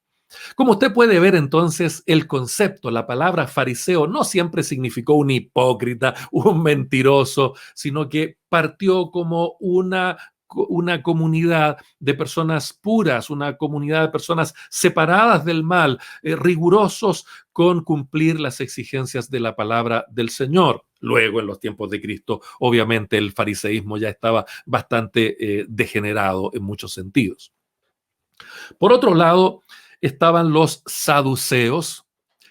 Como usted puede ver, entonces, el concepto, la palabra fariseo no siempre significó un hipócrita, un mentiroso, sino que partió como una comunidad de personas puras, una comunidad de personas separadas del mal, rigurosos con cumplir las exigencias de la palabra del Señor. Luego, en los tiempos de Cristo, obviamente el fariseísmo ya estaba bastante degenerado en muchos sentidos. Por otro lado, estaban los saduceos,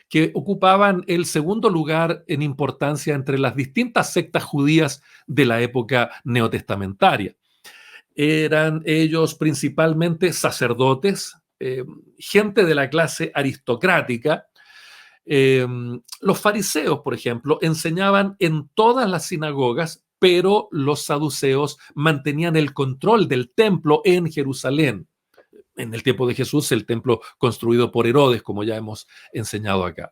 que ocupaban el segundo lugar en importancia entre las distintas sectas judías de la época neotestamentaria. Eran ellos principalmente sacerdotes, gente de la clase aristocrática. Los fariseos, por ejemplo, enseñaban en todas las sinagogas, pero los saduceos mantenían el control del templo en Jerusalén. En el tiempo de Jesús, el templo construido por Herodes, como ya hemos enseñado acá.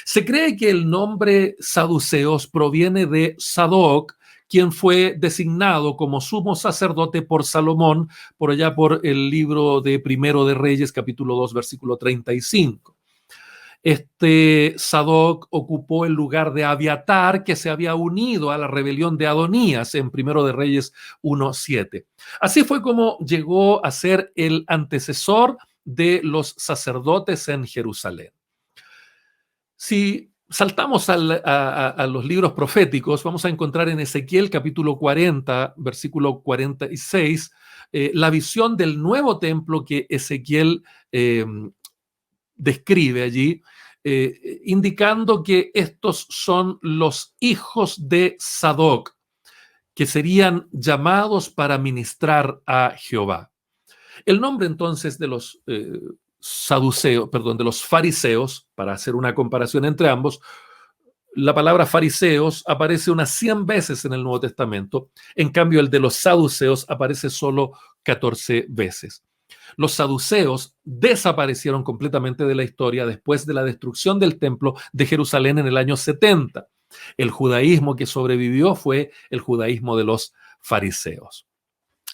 Se cree que el nombre saduceos proviene de Sadoc, quien fue designado como sumo sacerdote por Salomón, por allá por el libro de Primero de Reyes, capítulo 2, versículo 35. Este Sadoc ocupó el lugar de Abiatar, que se había unido a la rebelión de Adonías en Primero de Reyes 1:7. Así fue como llegó a ser el antecesor de los sacerdotes en Jerusalén. Si saltamos a los libros proféticos, vamos a encontrar en Ezequiel capítulo 40, versículo 46, la visión del nuevo templo que Ezequiel describe allí, indicando que estos son los hijos de Sadoc, que serían llamados para ministrar a Jehová. El nombre entonces de los de los fariseos, para hacer una comparación entre ambos, la palabra fariseos aparece unas 100 veces en el Nuevo Testamento, en cambio el de los saduceos aparece solo 14 veces. Los saduceos desaparecieron completamente de la historia después de la destrucción del templo de Jerusalén en el año 70. El judaísmo que sobrevivió fue el judaísmo de los fariseos.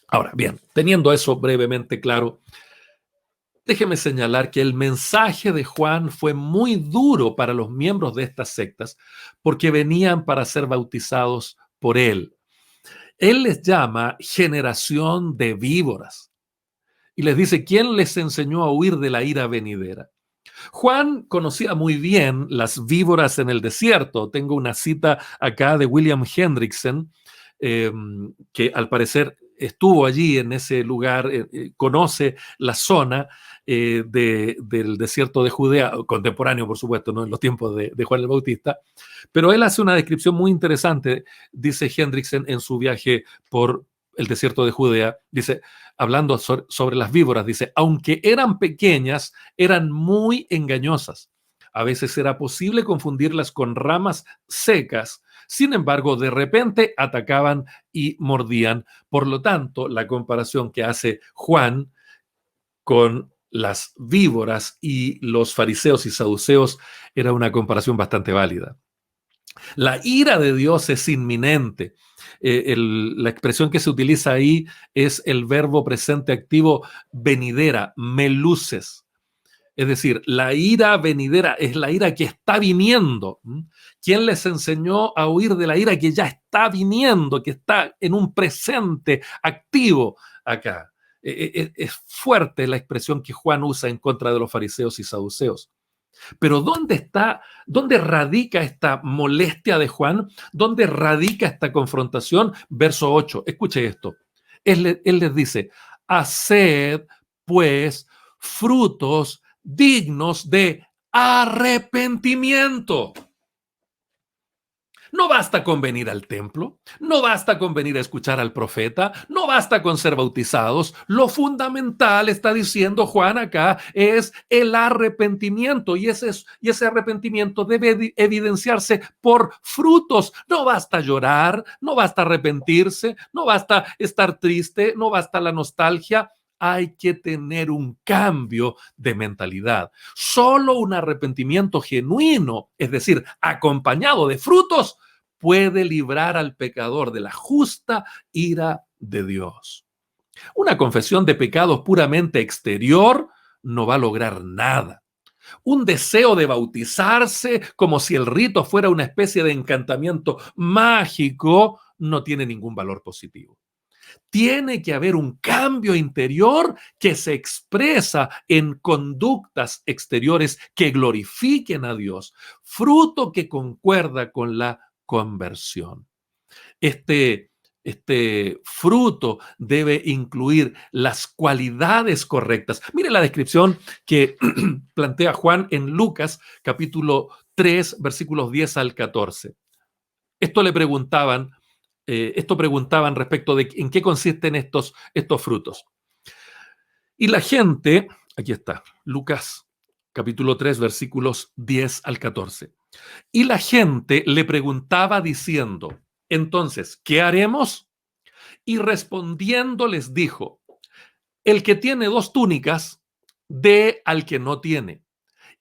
Ahora, bien, teniendo eso brevemente claro, déjeme señalar que el mensaje de Juan fue muy duro para los miembros de estas sectas porque venían para ser bautizados por él. Él les llama generación de víboras y les dice, ¿quién les enseñó a huir de la ira venidera? Juan conocía muy bien las víboras en el desierto. Tengo una cita acá de William Hendrickson, eh, que al parecer estuvo allí en ese lugar, conoce la zona del desierto de Judea, contemporáneo por supuesto, no en los tiempos de Juan el Bautista, pero él hace una descripción muy interesante, dice Hendrickson en su viaje por el desierto de Judea, dice, hablando sobre las víboras, dice, aunque eran pequeñas, eran muy engañosas. A veces era posible confundirlas con ramas secas. Sin embargo, de repente atacaban y mordían. Por lo tanto, la comparación que hace Juan con las víboras y los fariseos y saduceos era una comparación bastante válida. La ira de Dios es inminente. La expresión que se utiliza ahí es el verbo presente activo venidera, meluces. Es decir, la ira venidera es la ira que está viniendo. ¿Quién les enseñó a huir de la ira que ya está viniendo, que está en un presente activo acá? Es fuerte la expresión que Juan usa en contra de los fariseos y saduceos. Pero ¿dónde radica esta molestia de Juan? ¿Dónde radica esta confrontación? Verso 8, escuche esto. Él les dice, haced pues frutos dignos de arrepentimiento. No basta con venir al templo, no basta con venir a escuchar al profeta, no basta con ser bautizados. Lo fundamental, está diciendo Juan acá, es el arrepentimiento y ese arrepentimiento debe evidenciarse por frutos. No basta llorar, no basta arrepentirse, no basta estar triste, no basta la nostalgia. Hay que tener un cambio de mentalidad. Solo un arrepentimiento genuino, es decir, acompañado de frutos, puede librar al pecador de la justa ira de Dios. Una confesión de pecados puramente exterior no va a lograr nada. Un deseo de bautizarse como si el rito fuera una especie de encantamiento mágico no tiene ningún valor positivo. Tiene que haber un cambio interior que se expresa en conductas exteriores que glorifiquen a Dios, fruto que concuerda con la conversión. Este fruto debe incluir las cualidades correctas. Mire la descripción que plantea Juan en Lucas, capítulo 3, versículos 10 al 14. Esto le preguntaban esto preguntaban respecto de en qué consisten estos frutos. Y la gente, aquí está, Lucas capítulo 3, versículos 10 al 14. Y la gente le preguntaba diciendo, entonces, ¿qué haremos? Y respondiendo les dijo, el que tiene 2 túnicas, dé al que no tiene.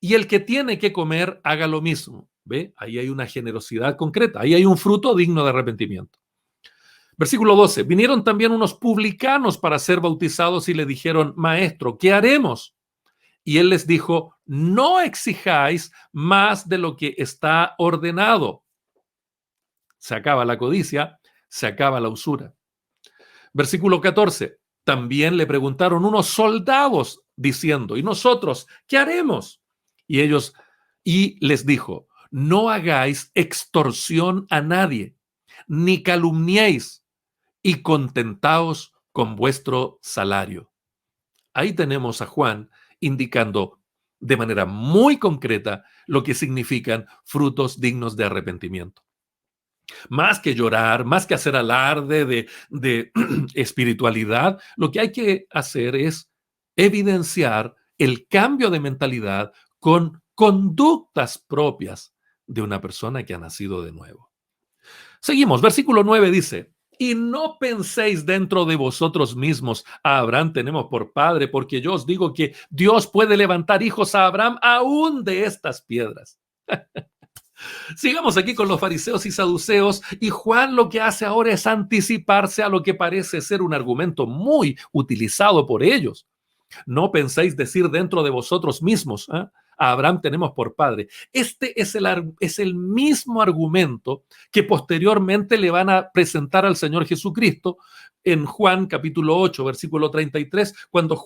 Y el que tiene que comer, haga lo mismo. ¿Ve? Ahí hay una generosidad concreta, ahí hay un fruto digno de arrepentimiento. Versículo 12. Vinieron también unos publicanos para ser bautizados y le dijeron, maestro, ¿qué haremos? Y él les dijo, no exijáis más de lo que está ordenado. Se acaba la codicia, se acaba la usura. Versículo 14. También le preguntaron unos soldados diciendo, ¿y nosotros qué haremos? Y les dijo, no hagáis extorsión a nadie, ni calumniéis, y contentaos con vuestro salario. Ahí tenemos a Juan indicando de manera muy concreta lo que significan frutos dignos de arrepentimiento. Más que llorar, más que hacer alarde de espiritualidad, lo que hay que hacer es evidenciar el cambio de mentalidad con conductas propias de una persona que ha nacido de nuevo. Seguimos, versículo 9 dice, y no penséis dentro de vosotros mismos, a Abraham tenemos por padre, porque yo os digo que Dios puede levantar hijos a Abraham aún de estas piedras. Sigamos aquí con los fariseos y saduceos, y Juan lo que hace ahora es anticiparse a lo que parece ser un argumento muy utilizado por ellos. No penséis decir dentro de vosotros mismos, ¿eh? A Abraham tenemos por padre. Este es el mismo argumento que posteriormente le van a presentar al Señor Jesucristo en Juan capítulo 8, versículo 33, cuando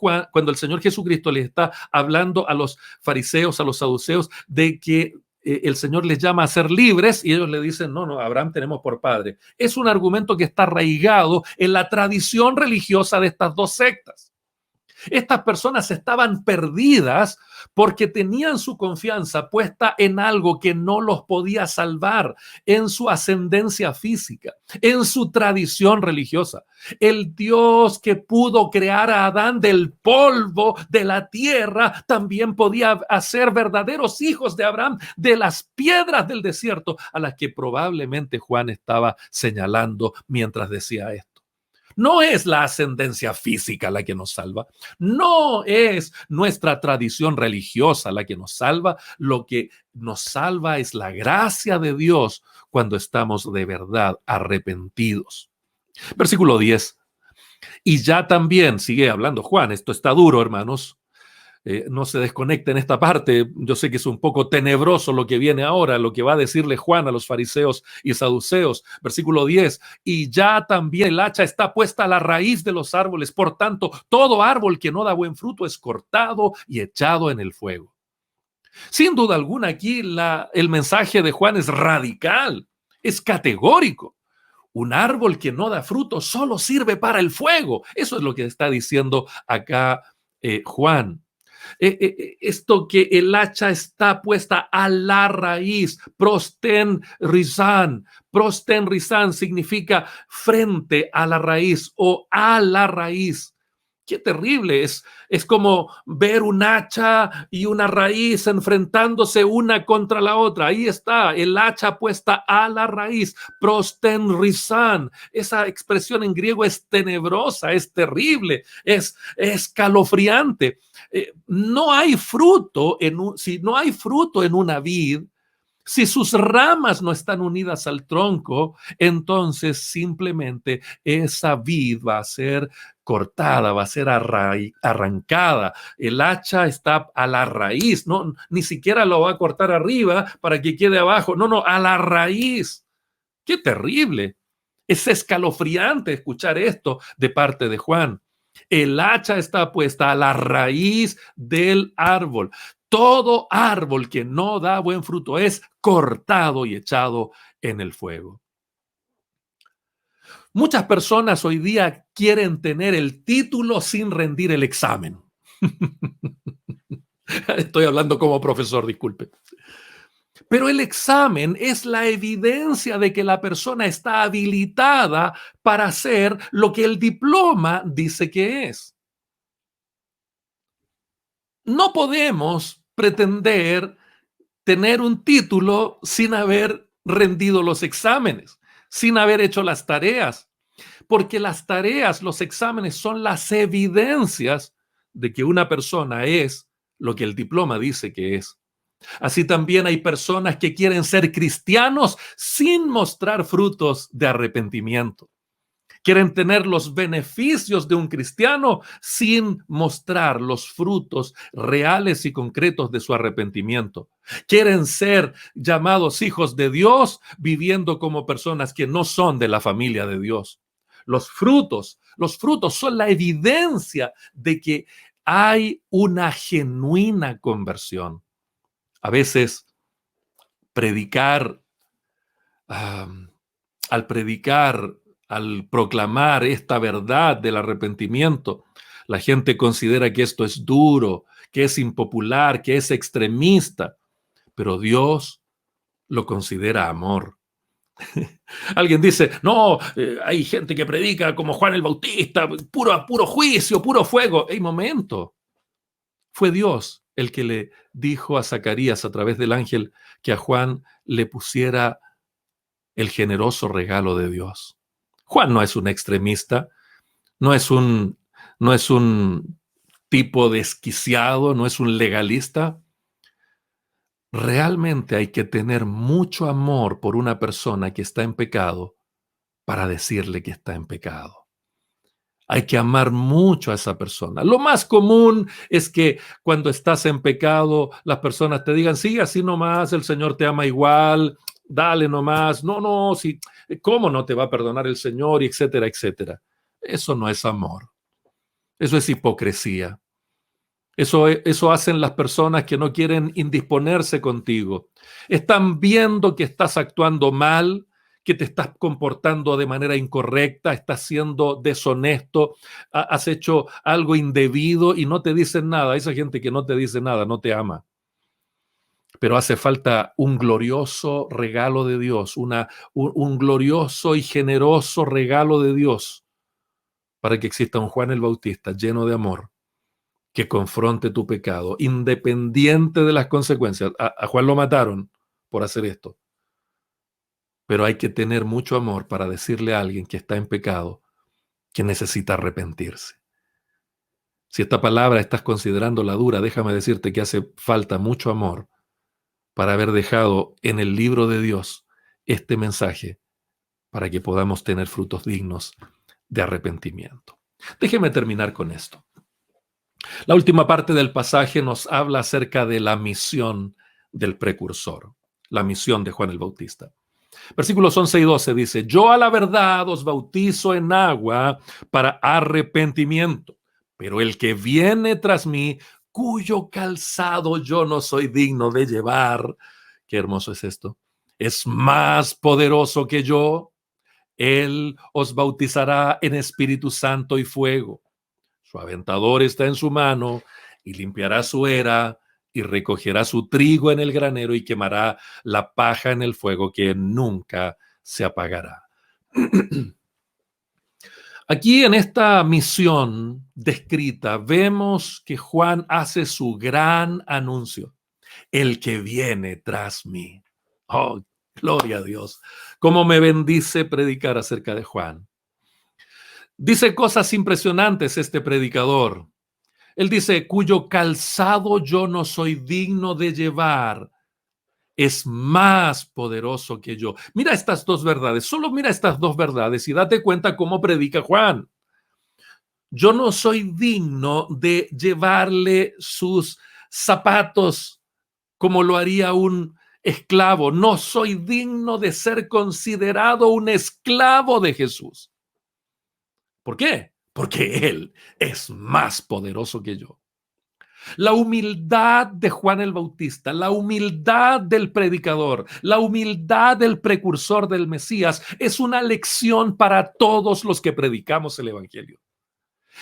el Señor Jesucristo les está hablando a los fariseos, a los saduceos, de que el Señor les llama a ser libres y ellos le dicen, no, no, Abraham tenemos por padre. Es un argumento que está arraigado en la tradición religiosa de estas dos sectas. Estas personas estaban perdidas porque tenían su confianza puesta en algo que no los podía salvar, en su ascendencia física, en su tradición religiosa. El Dios que pudo crear a Adán del polvo de la tierra también podía hacer verdaderos hijos de Abraham de las piedras del desierto, a las que probablemente Juan estaba señalando mientras decía esto. No es la ascendencia física la que nos salva, no es nuestra tradición religiosa la que nos salva, lo que nos salva es la gracia de Dios cuando estamos de verdad arrepentidos. Versículo 10. Y ya también, sigue hablando Juan, esto está duro, hermanos. No se desconecten esta parte. Yo sé que es un poco tenebroso lo que viene ahora, lo que va a decirle Juan a los fariseos y saduceos. Versículo 10. Y ya también el hacha está puesta a la raíz de los árboles. Por tanto, todo árbol que no da buen fruto es cortado y echado en el fuego. Sin duda alguna, aquí el mensaje de Juan es radical, es categórico. Un árbol que no da fruto solo sirve para el fuego. Eso es lo que está diciendo acá Juan. Esto que el hacha está puesta a la raíz, prosten rizan. Prosten rizan significa frente a la raíz o a la raíz. Qué terrible, es como ver un hacha y una raíz enfrentándose una contra la otra. Ahí está, el hacha puesta a la raíz, prosten rizan. Esa expresión en griego es tenebrosa, es terrible, es escalofriante. No hay fruto si no hay fruto en una vid, si sus ramas no están unidas al tronco, entonces simplemente esa vid va a ser cortada, va a ser arrancada. El hacha está a la raíz, no, ni siquiera lo va a cortar arriba para que quede abajo, no, a la raíz. ¡Qué terrible! Es escalofriante escuchar esto de parte de Juan. El hacha está puesta a la raíz del árbol. Todo árbol que no da buen fruto es cortado y echado en el fuego. Muchas personas hoy día quieren tener el título sin rendir el examen. Estoy hablando como profesor, disculpe. Pero el examen es la evidencia de que la persona está habilitada para hacer lo que el diploma dice que es. No podemos pretender tener un título sin haber rendido los exámenes, sin haber hecho las tareas, porque las tareas, los exámenes son las evidencias de que una persona es lo que el diploma dice que es. Así también hay personas que quieren ser cristianos sin mostrar frutos de arrepentimiento. Quieren tener los beneficios de un cristiano sin mostrar los frutos reales y concretos de su arrepentimiento. Quieren ser llamados hijos de Dios viviendo como personas que no son de la familia de Dios. Los frutos son la evidencia de que hay una genuina conversión. A veces predicar, al predicar, al proclamar esta verdad del arrepentimiento, la gente considera que esto es duro, que es impopular, que es extremista, pero Dios lo considera amor. Alguien dice, no, hay gente que predica como Juan el Bautista, puro juicio, puro fuego. ¡Ey, momento! Fue Dios el que le dijo a Zacarías a través del ángel que a Juan le pusiera el generoso regalo de Dios. Juan no es un extremista, no es un tipo desquiciado, no es un legalista. Realmente hay que tener mucho amor por una persona que está en pecado para decirle que está en pecado. Hay que amar mucho a esa persona. Lo más común es que cuando estás en pecado, las personas te digan, sí, así nomás, el Señor te ama igual, dale nomás, no, no, sí, ¿cómo no te va a perdonar el Señor? Y etcétera, etcétera. Eso no es amor, eso es hipocresía. Eso hacen las personas que no quieren indisponerse contigo. Están viendo que estás actuando mal, que te estás comportando de manera incorrecta, estás siendo deshonesto, has hecho algo indebido y no te dicen nada. Esa gente que no te dice nada no te ama. Pero hace falta un glorioso regalo de Dios, un glorioso y generoso regalo de Dios para que exista un Juan el Bautista lleno de amor que confronte tu pecado, independiente de las consecuencias. A Juan lo mataron por hacer esto, pero hay que tener mucho amor para decirle a alguien que está en pecado que necesita arrepentirse. Si esta palabra estás considerando la dura, déjame decirte que hace falta mucho amor para haber dejado en el libro de Dios este mensaje para que podamos tener frutos dignos de arrepentimiento. Déjeme terminar con esto. La última parte del pasaje nos habla acerca de la misión del precursor, la misión de Juan el Bautista. Versículos 11 y 12 dice, yo a la verdad os bautizo en agua para arrepentimiento, pero el que viene tras mí, cuyo calzado yo no soy digno de llevar, qué hermoso es esto, es más poderoso que yo, él os bautizará en Espíritu Santo y fuego. Su aventador está en su mano y limpiará su era y recogerá su trigo en el granero y quemará la paja en el fuego que nunca se apagará. Aquí en esta misión descrita vemos que Juan hace su gran anuncio. El que viene tras mí. Oh, gloria a Dios. Cómo me bendice predicar acerca de Juan. Dice cosas impresionantes este predicador. Él dice, cuyo calzado yo no soy digno de llevar, es más poderoso que yo. Mira estas dos verdades, solo mira estas dos verdades y date cuenta cómo predica Juan. Yo no soy digno de llevarle sus zapatos como lo haría un esclavo. No soy digno de ser considerado un esclavo de Jesús. ¿Por qué? Porque Él es más poderoso que yo. La humildad de Juan el Bautista, la humildad del predicador, la humildad del precursor del Mesías es una lección para todos los que predicamos el Evangelio.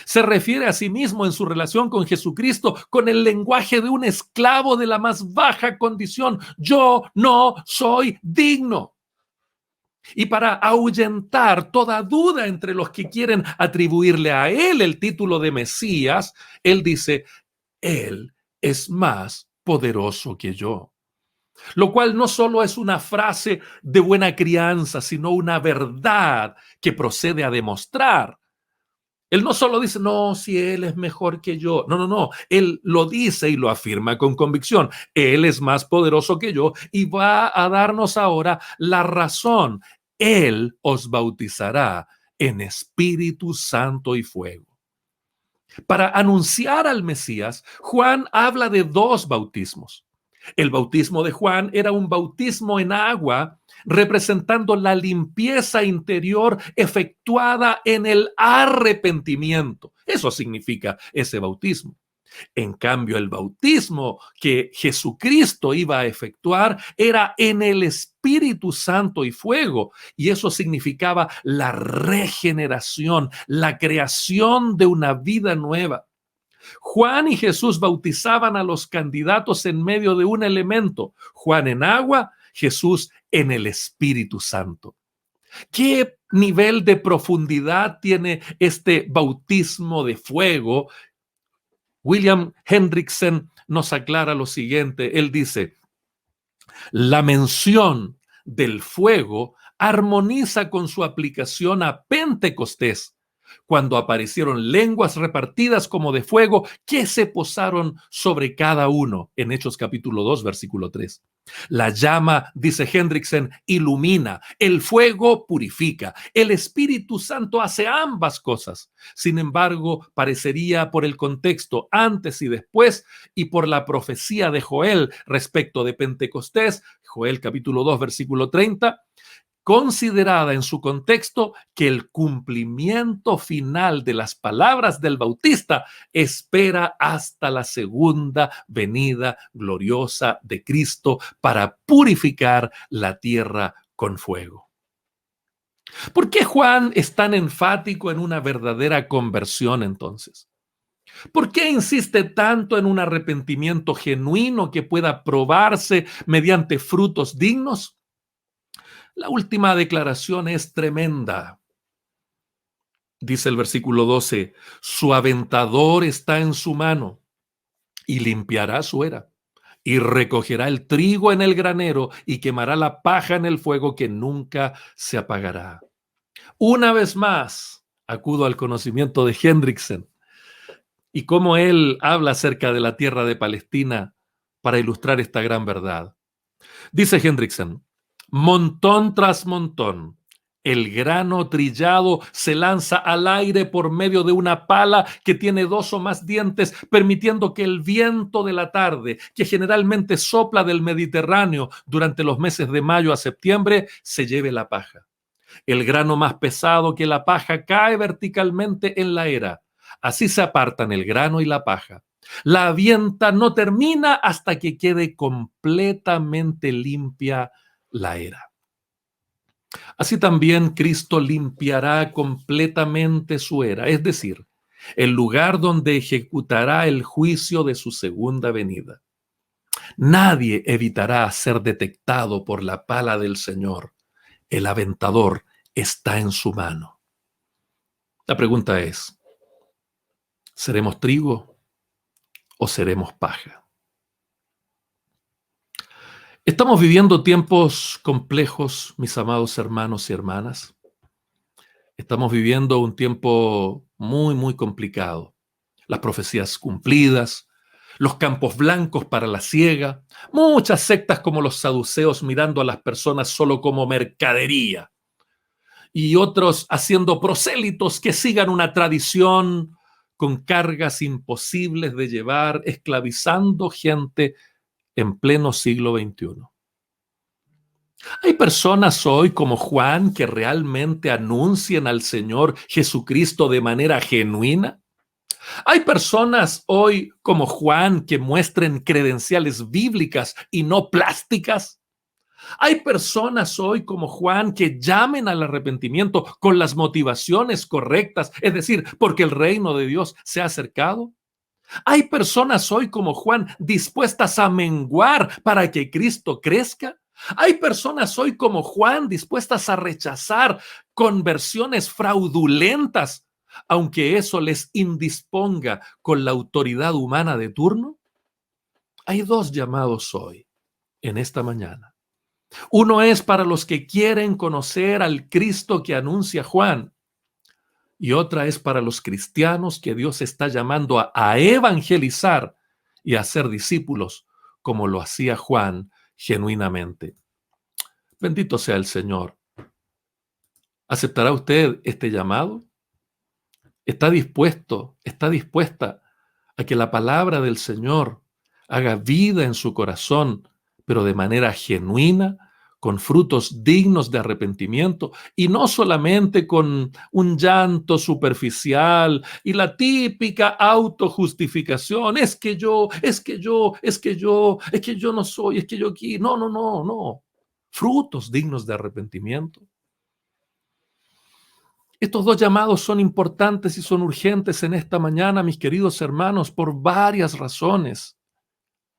Se refiere a sí mismo en su relación con Jesucristo con el lenguaje de un esclavo de la más baja condición. Yo no soy digno. Y para ahuyentar toda duda entre los que quieren atribuirle a él el título de Mesías, él dice, él es más poderoso que yo. Lo cual no solo es una frase de buena crianza, sino una verdad que procede a demostrar. Él no solo dice, no, si él es mejor que yo. No, no, no. Él lo dice y lo afirma con convicción. Él es más poderoso que yo y va a darnos ahora la razón. Él os bautizará en Espíritu Santo y fuego. Para anunciar al Mesías, Juan habla de dos bautismos. El bautismo de Juan era un bautismo en agua, representando la limpieza interior efectuada en el arrepentimiento. Eso significa ese bautismo. En cambio, el bautismo que Jesucristo iba a efectuar era en el Espíritu Santo y fuego, y eso significaba la regeneración, la creación de una vida nueva. Juan y Jesús bautizaban a los candidatos en medio de un elemento, Juan en agua, Jesús en el Espíritu Santo. ¿Qué nivel de profundidad tiene este bautismo de fuego? William Hendrickson nos aclara lo siguiente. Él dice, la mención del fuego armoniza con su aplicación a Pentecostés, cuando aparecieron lenguas repartidas como de fuego que se posaron sobre cada uno, en Hechos capítulo 2, versículo 3. La llama, dice Hendriksen, ilumina, el fuego purifica, el Espíritu Santo hace ambas cosas. Sin embargo, parecería por el contexto antes y después y por la profecía de Joel respecto de Pentecostés, Joel capítulo 2, versículo 30, considerada en su contexto que el cumplimiento final de las palabras del Bautista espera hasta la segunda venida gloriosa de Cristo para purificar la tierra con fuego. ¿Por qué Juan es tan enfático en una verdadera conversión entonces? ¿Por qué insiste tanto en un arrepentimiento genuino que pueda probarse mediante frutos dignos? La última declaración es tremenda. Dice el versículo 12, su aventador está en su mano y limpiará su era y recogerá el trigo en el granero y quemará la paja en el fuego que nunca se apagará. Una vez más, acudo al conocimiento de Hendriksen y cómo él habla acerca de la tierra de Palestina para ilustrar esta gran verdad. Dice Hendriksen, montón tras montón, el grano trillado se lanza al aire por medio de una pala que tiene 2 o más dientes, permitiendo que el viento de la tarde, que generalmente sopla del Mediterráneo durante los meses de mayo a septiembre, se lleve la paja. El grano más pesado que la paja cae verticalmente en la era. Así se apartan el grano y la paja. La avienta no termina hasta que quede completamente limpia la era. Así también Cristo limpiará completamente su era, es decir, el lugar donde ejecutará el juicio de su segunda venida. Nadie evitará ser detectado por la pala del Señor. El aventador está en su mano. La pregunta es, ¿seremos trigo o seremos paja? Estamos viviendo tiempos complejos, mis amados hermanos y hermanas. Estamos viviendo un tiempo muy, muy complicado. Las profecías cumplidas, los campos blancos para la siega, muchas sectas como los saduceos mirando a las personas solo como mercadería y otros haciendo prosélitos que sigan una tradición con cargas imposibles de llevar, esclavizando gente en pleno siglo XXI. Hay personas hoy como Juan que realmente anuncian al Señor Jesucristo de manera genuina. Hay personas hoy como Juan que muestren credenciales bíblicas y no plásticas. Hay personas hoy como Juan que llamen al arrepentimiento con las motivaciones correctas, es decir, porque el reino de Dios se ha acercado. Hay personas hoy como Juan dispuestas a menguar para que Cristo crezca. Hay personas hoy como Juan dispuestas a rechazar conversiones fraudulentas, aunque eso les indisponga con la autoridad humana de turno. Hay 2 llamados hoy, en esta mañana. Uno es para los que quieren conocer al Cristo que anuncia Juan, y otra es para los cristianos que Dios está llamando a evangelizar y a ser discípulos, como lo hacía Juan genuinamente. Bendito sea el Señor. ¿Aceptará usted este llamado? ¿Está dispuesto, está dispuesta a que la palabra del Señor haga vida en su corazón, pero de manera genuina, con frutos dignos de arrepentimiento y no solamente con un llanto superficial y la típica autojustificación? Es que yo, es que yo, es que yo, es que yo no soy, es que yo aquí. No, no, no, no. Frutos dignos de arrepentimiento. Estos 2 llamados son importantes y son urgentes en esta mañana, mis queridos hermanos, por varias razones.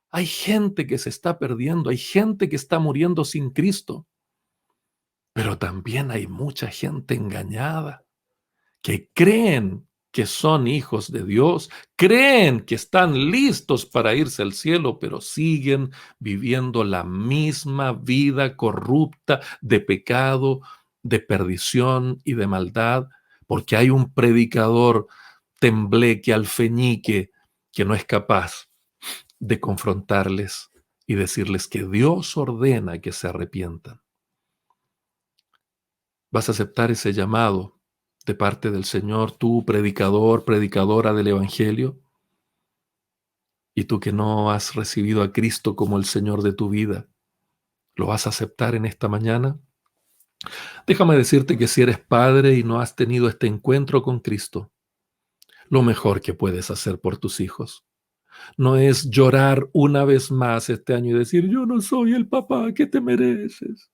Hay gente que se está perdiendo, hay gente que está muriendo sin Cristo, pero también hay mucha gente engañada que creen que son hijos de Dios, creen que están listos para irse al cielo, pero siguen viviendo la misma vida corrupta de pecado, de perdición y de maldad, porque hay un predicador tembleque, alfeñique, que no es capaz de confrontarles y decirles que Dios ordena que se arrepientan. ¿Vas a aceptar ese llamado de parte del Señor, tú, predicador, predicadora del Evangelio? Y tú que no has recibido a Cristo como el Señor de tu vida, ¿lo vas a aceptar en esta mañana? Déjame decirte que si eres padre y no has tenido este encuentro con Cristo, lo mejor que puedes hacer por tus hijos no es llorar una vez más este año y decir, yo no soy el papá que te mereces,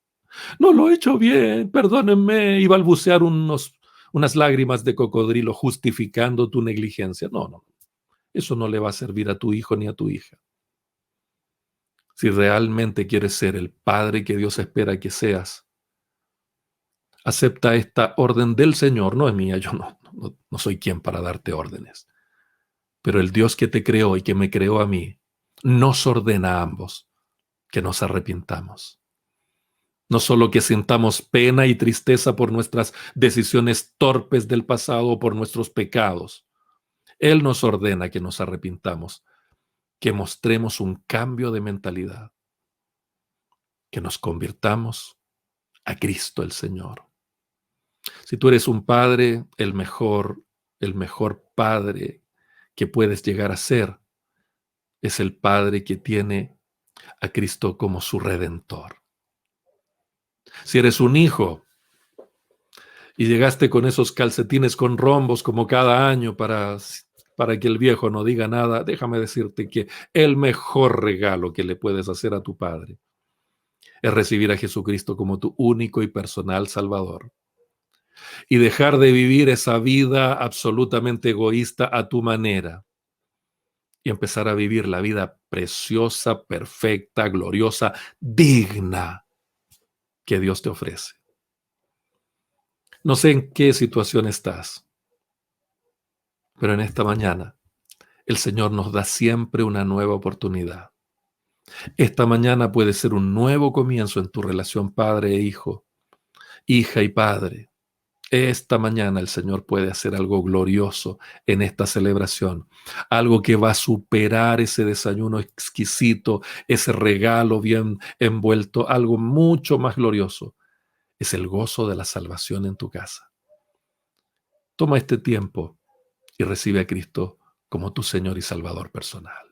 no lo he hecho bien, perdónenme, y balbucear unas lágrimas de cocodrilo justificando tu negligencia. No, no, eso no le va a servir a tu hijo ni a tu hija. Si realmente quieres ser el padre que Dios espera que seas, acepta esta orden del Señor, no es mía, yo no soy quien para darte órdenes. Pero el Dios que te creó y que me creó a mí, nos ordena a ambos que nos arrepintamos. No solo que sintamos pena y tristeza por nuestras decisiones torpes del pasado o por nuestros pecados. Él nos ordena que nos arrepintamos, que mostremos un cambio de mentalidad, que nos convirtamos a Cristo el Señor. Si tú eres un padre, el mejor padre que puedes llegar a ser es el padre que tiene a Cristo como su redentor. Si eres un hijo y llegaste con esos calcetines con rombos como cada año para que el viejo no diga nada, déjame decirte que el mejor regalo que le puedes hacer a tu padre es recibir a Jesucristo como tu único y personal Salvador y dejar de vivir esa vida absolutamente egoísta a tu manera y empezar a vivir la vida preciosa, perfecta, gloriosa, digna que Dios te ofrece. No sé en qué situación estás, pero en esta mañana el Señor nos da siempre una nueva oportunidad. Esta mañana puede ser un nuevo comienzo en tu relación padre e hijo, hija y padre. Esta mañana el Señor puede hacer algo glorioso en esta celebración, algo que va a superar ese desayuno exquisito, ese regalo bien envuelto, algo mucho más glorioso. Es el gozo de la salvación en tu casa. Toma este tiempo y recibe a Cristo como tu Señor y Salvador personal.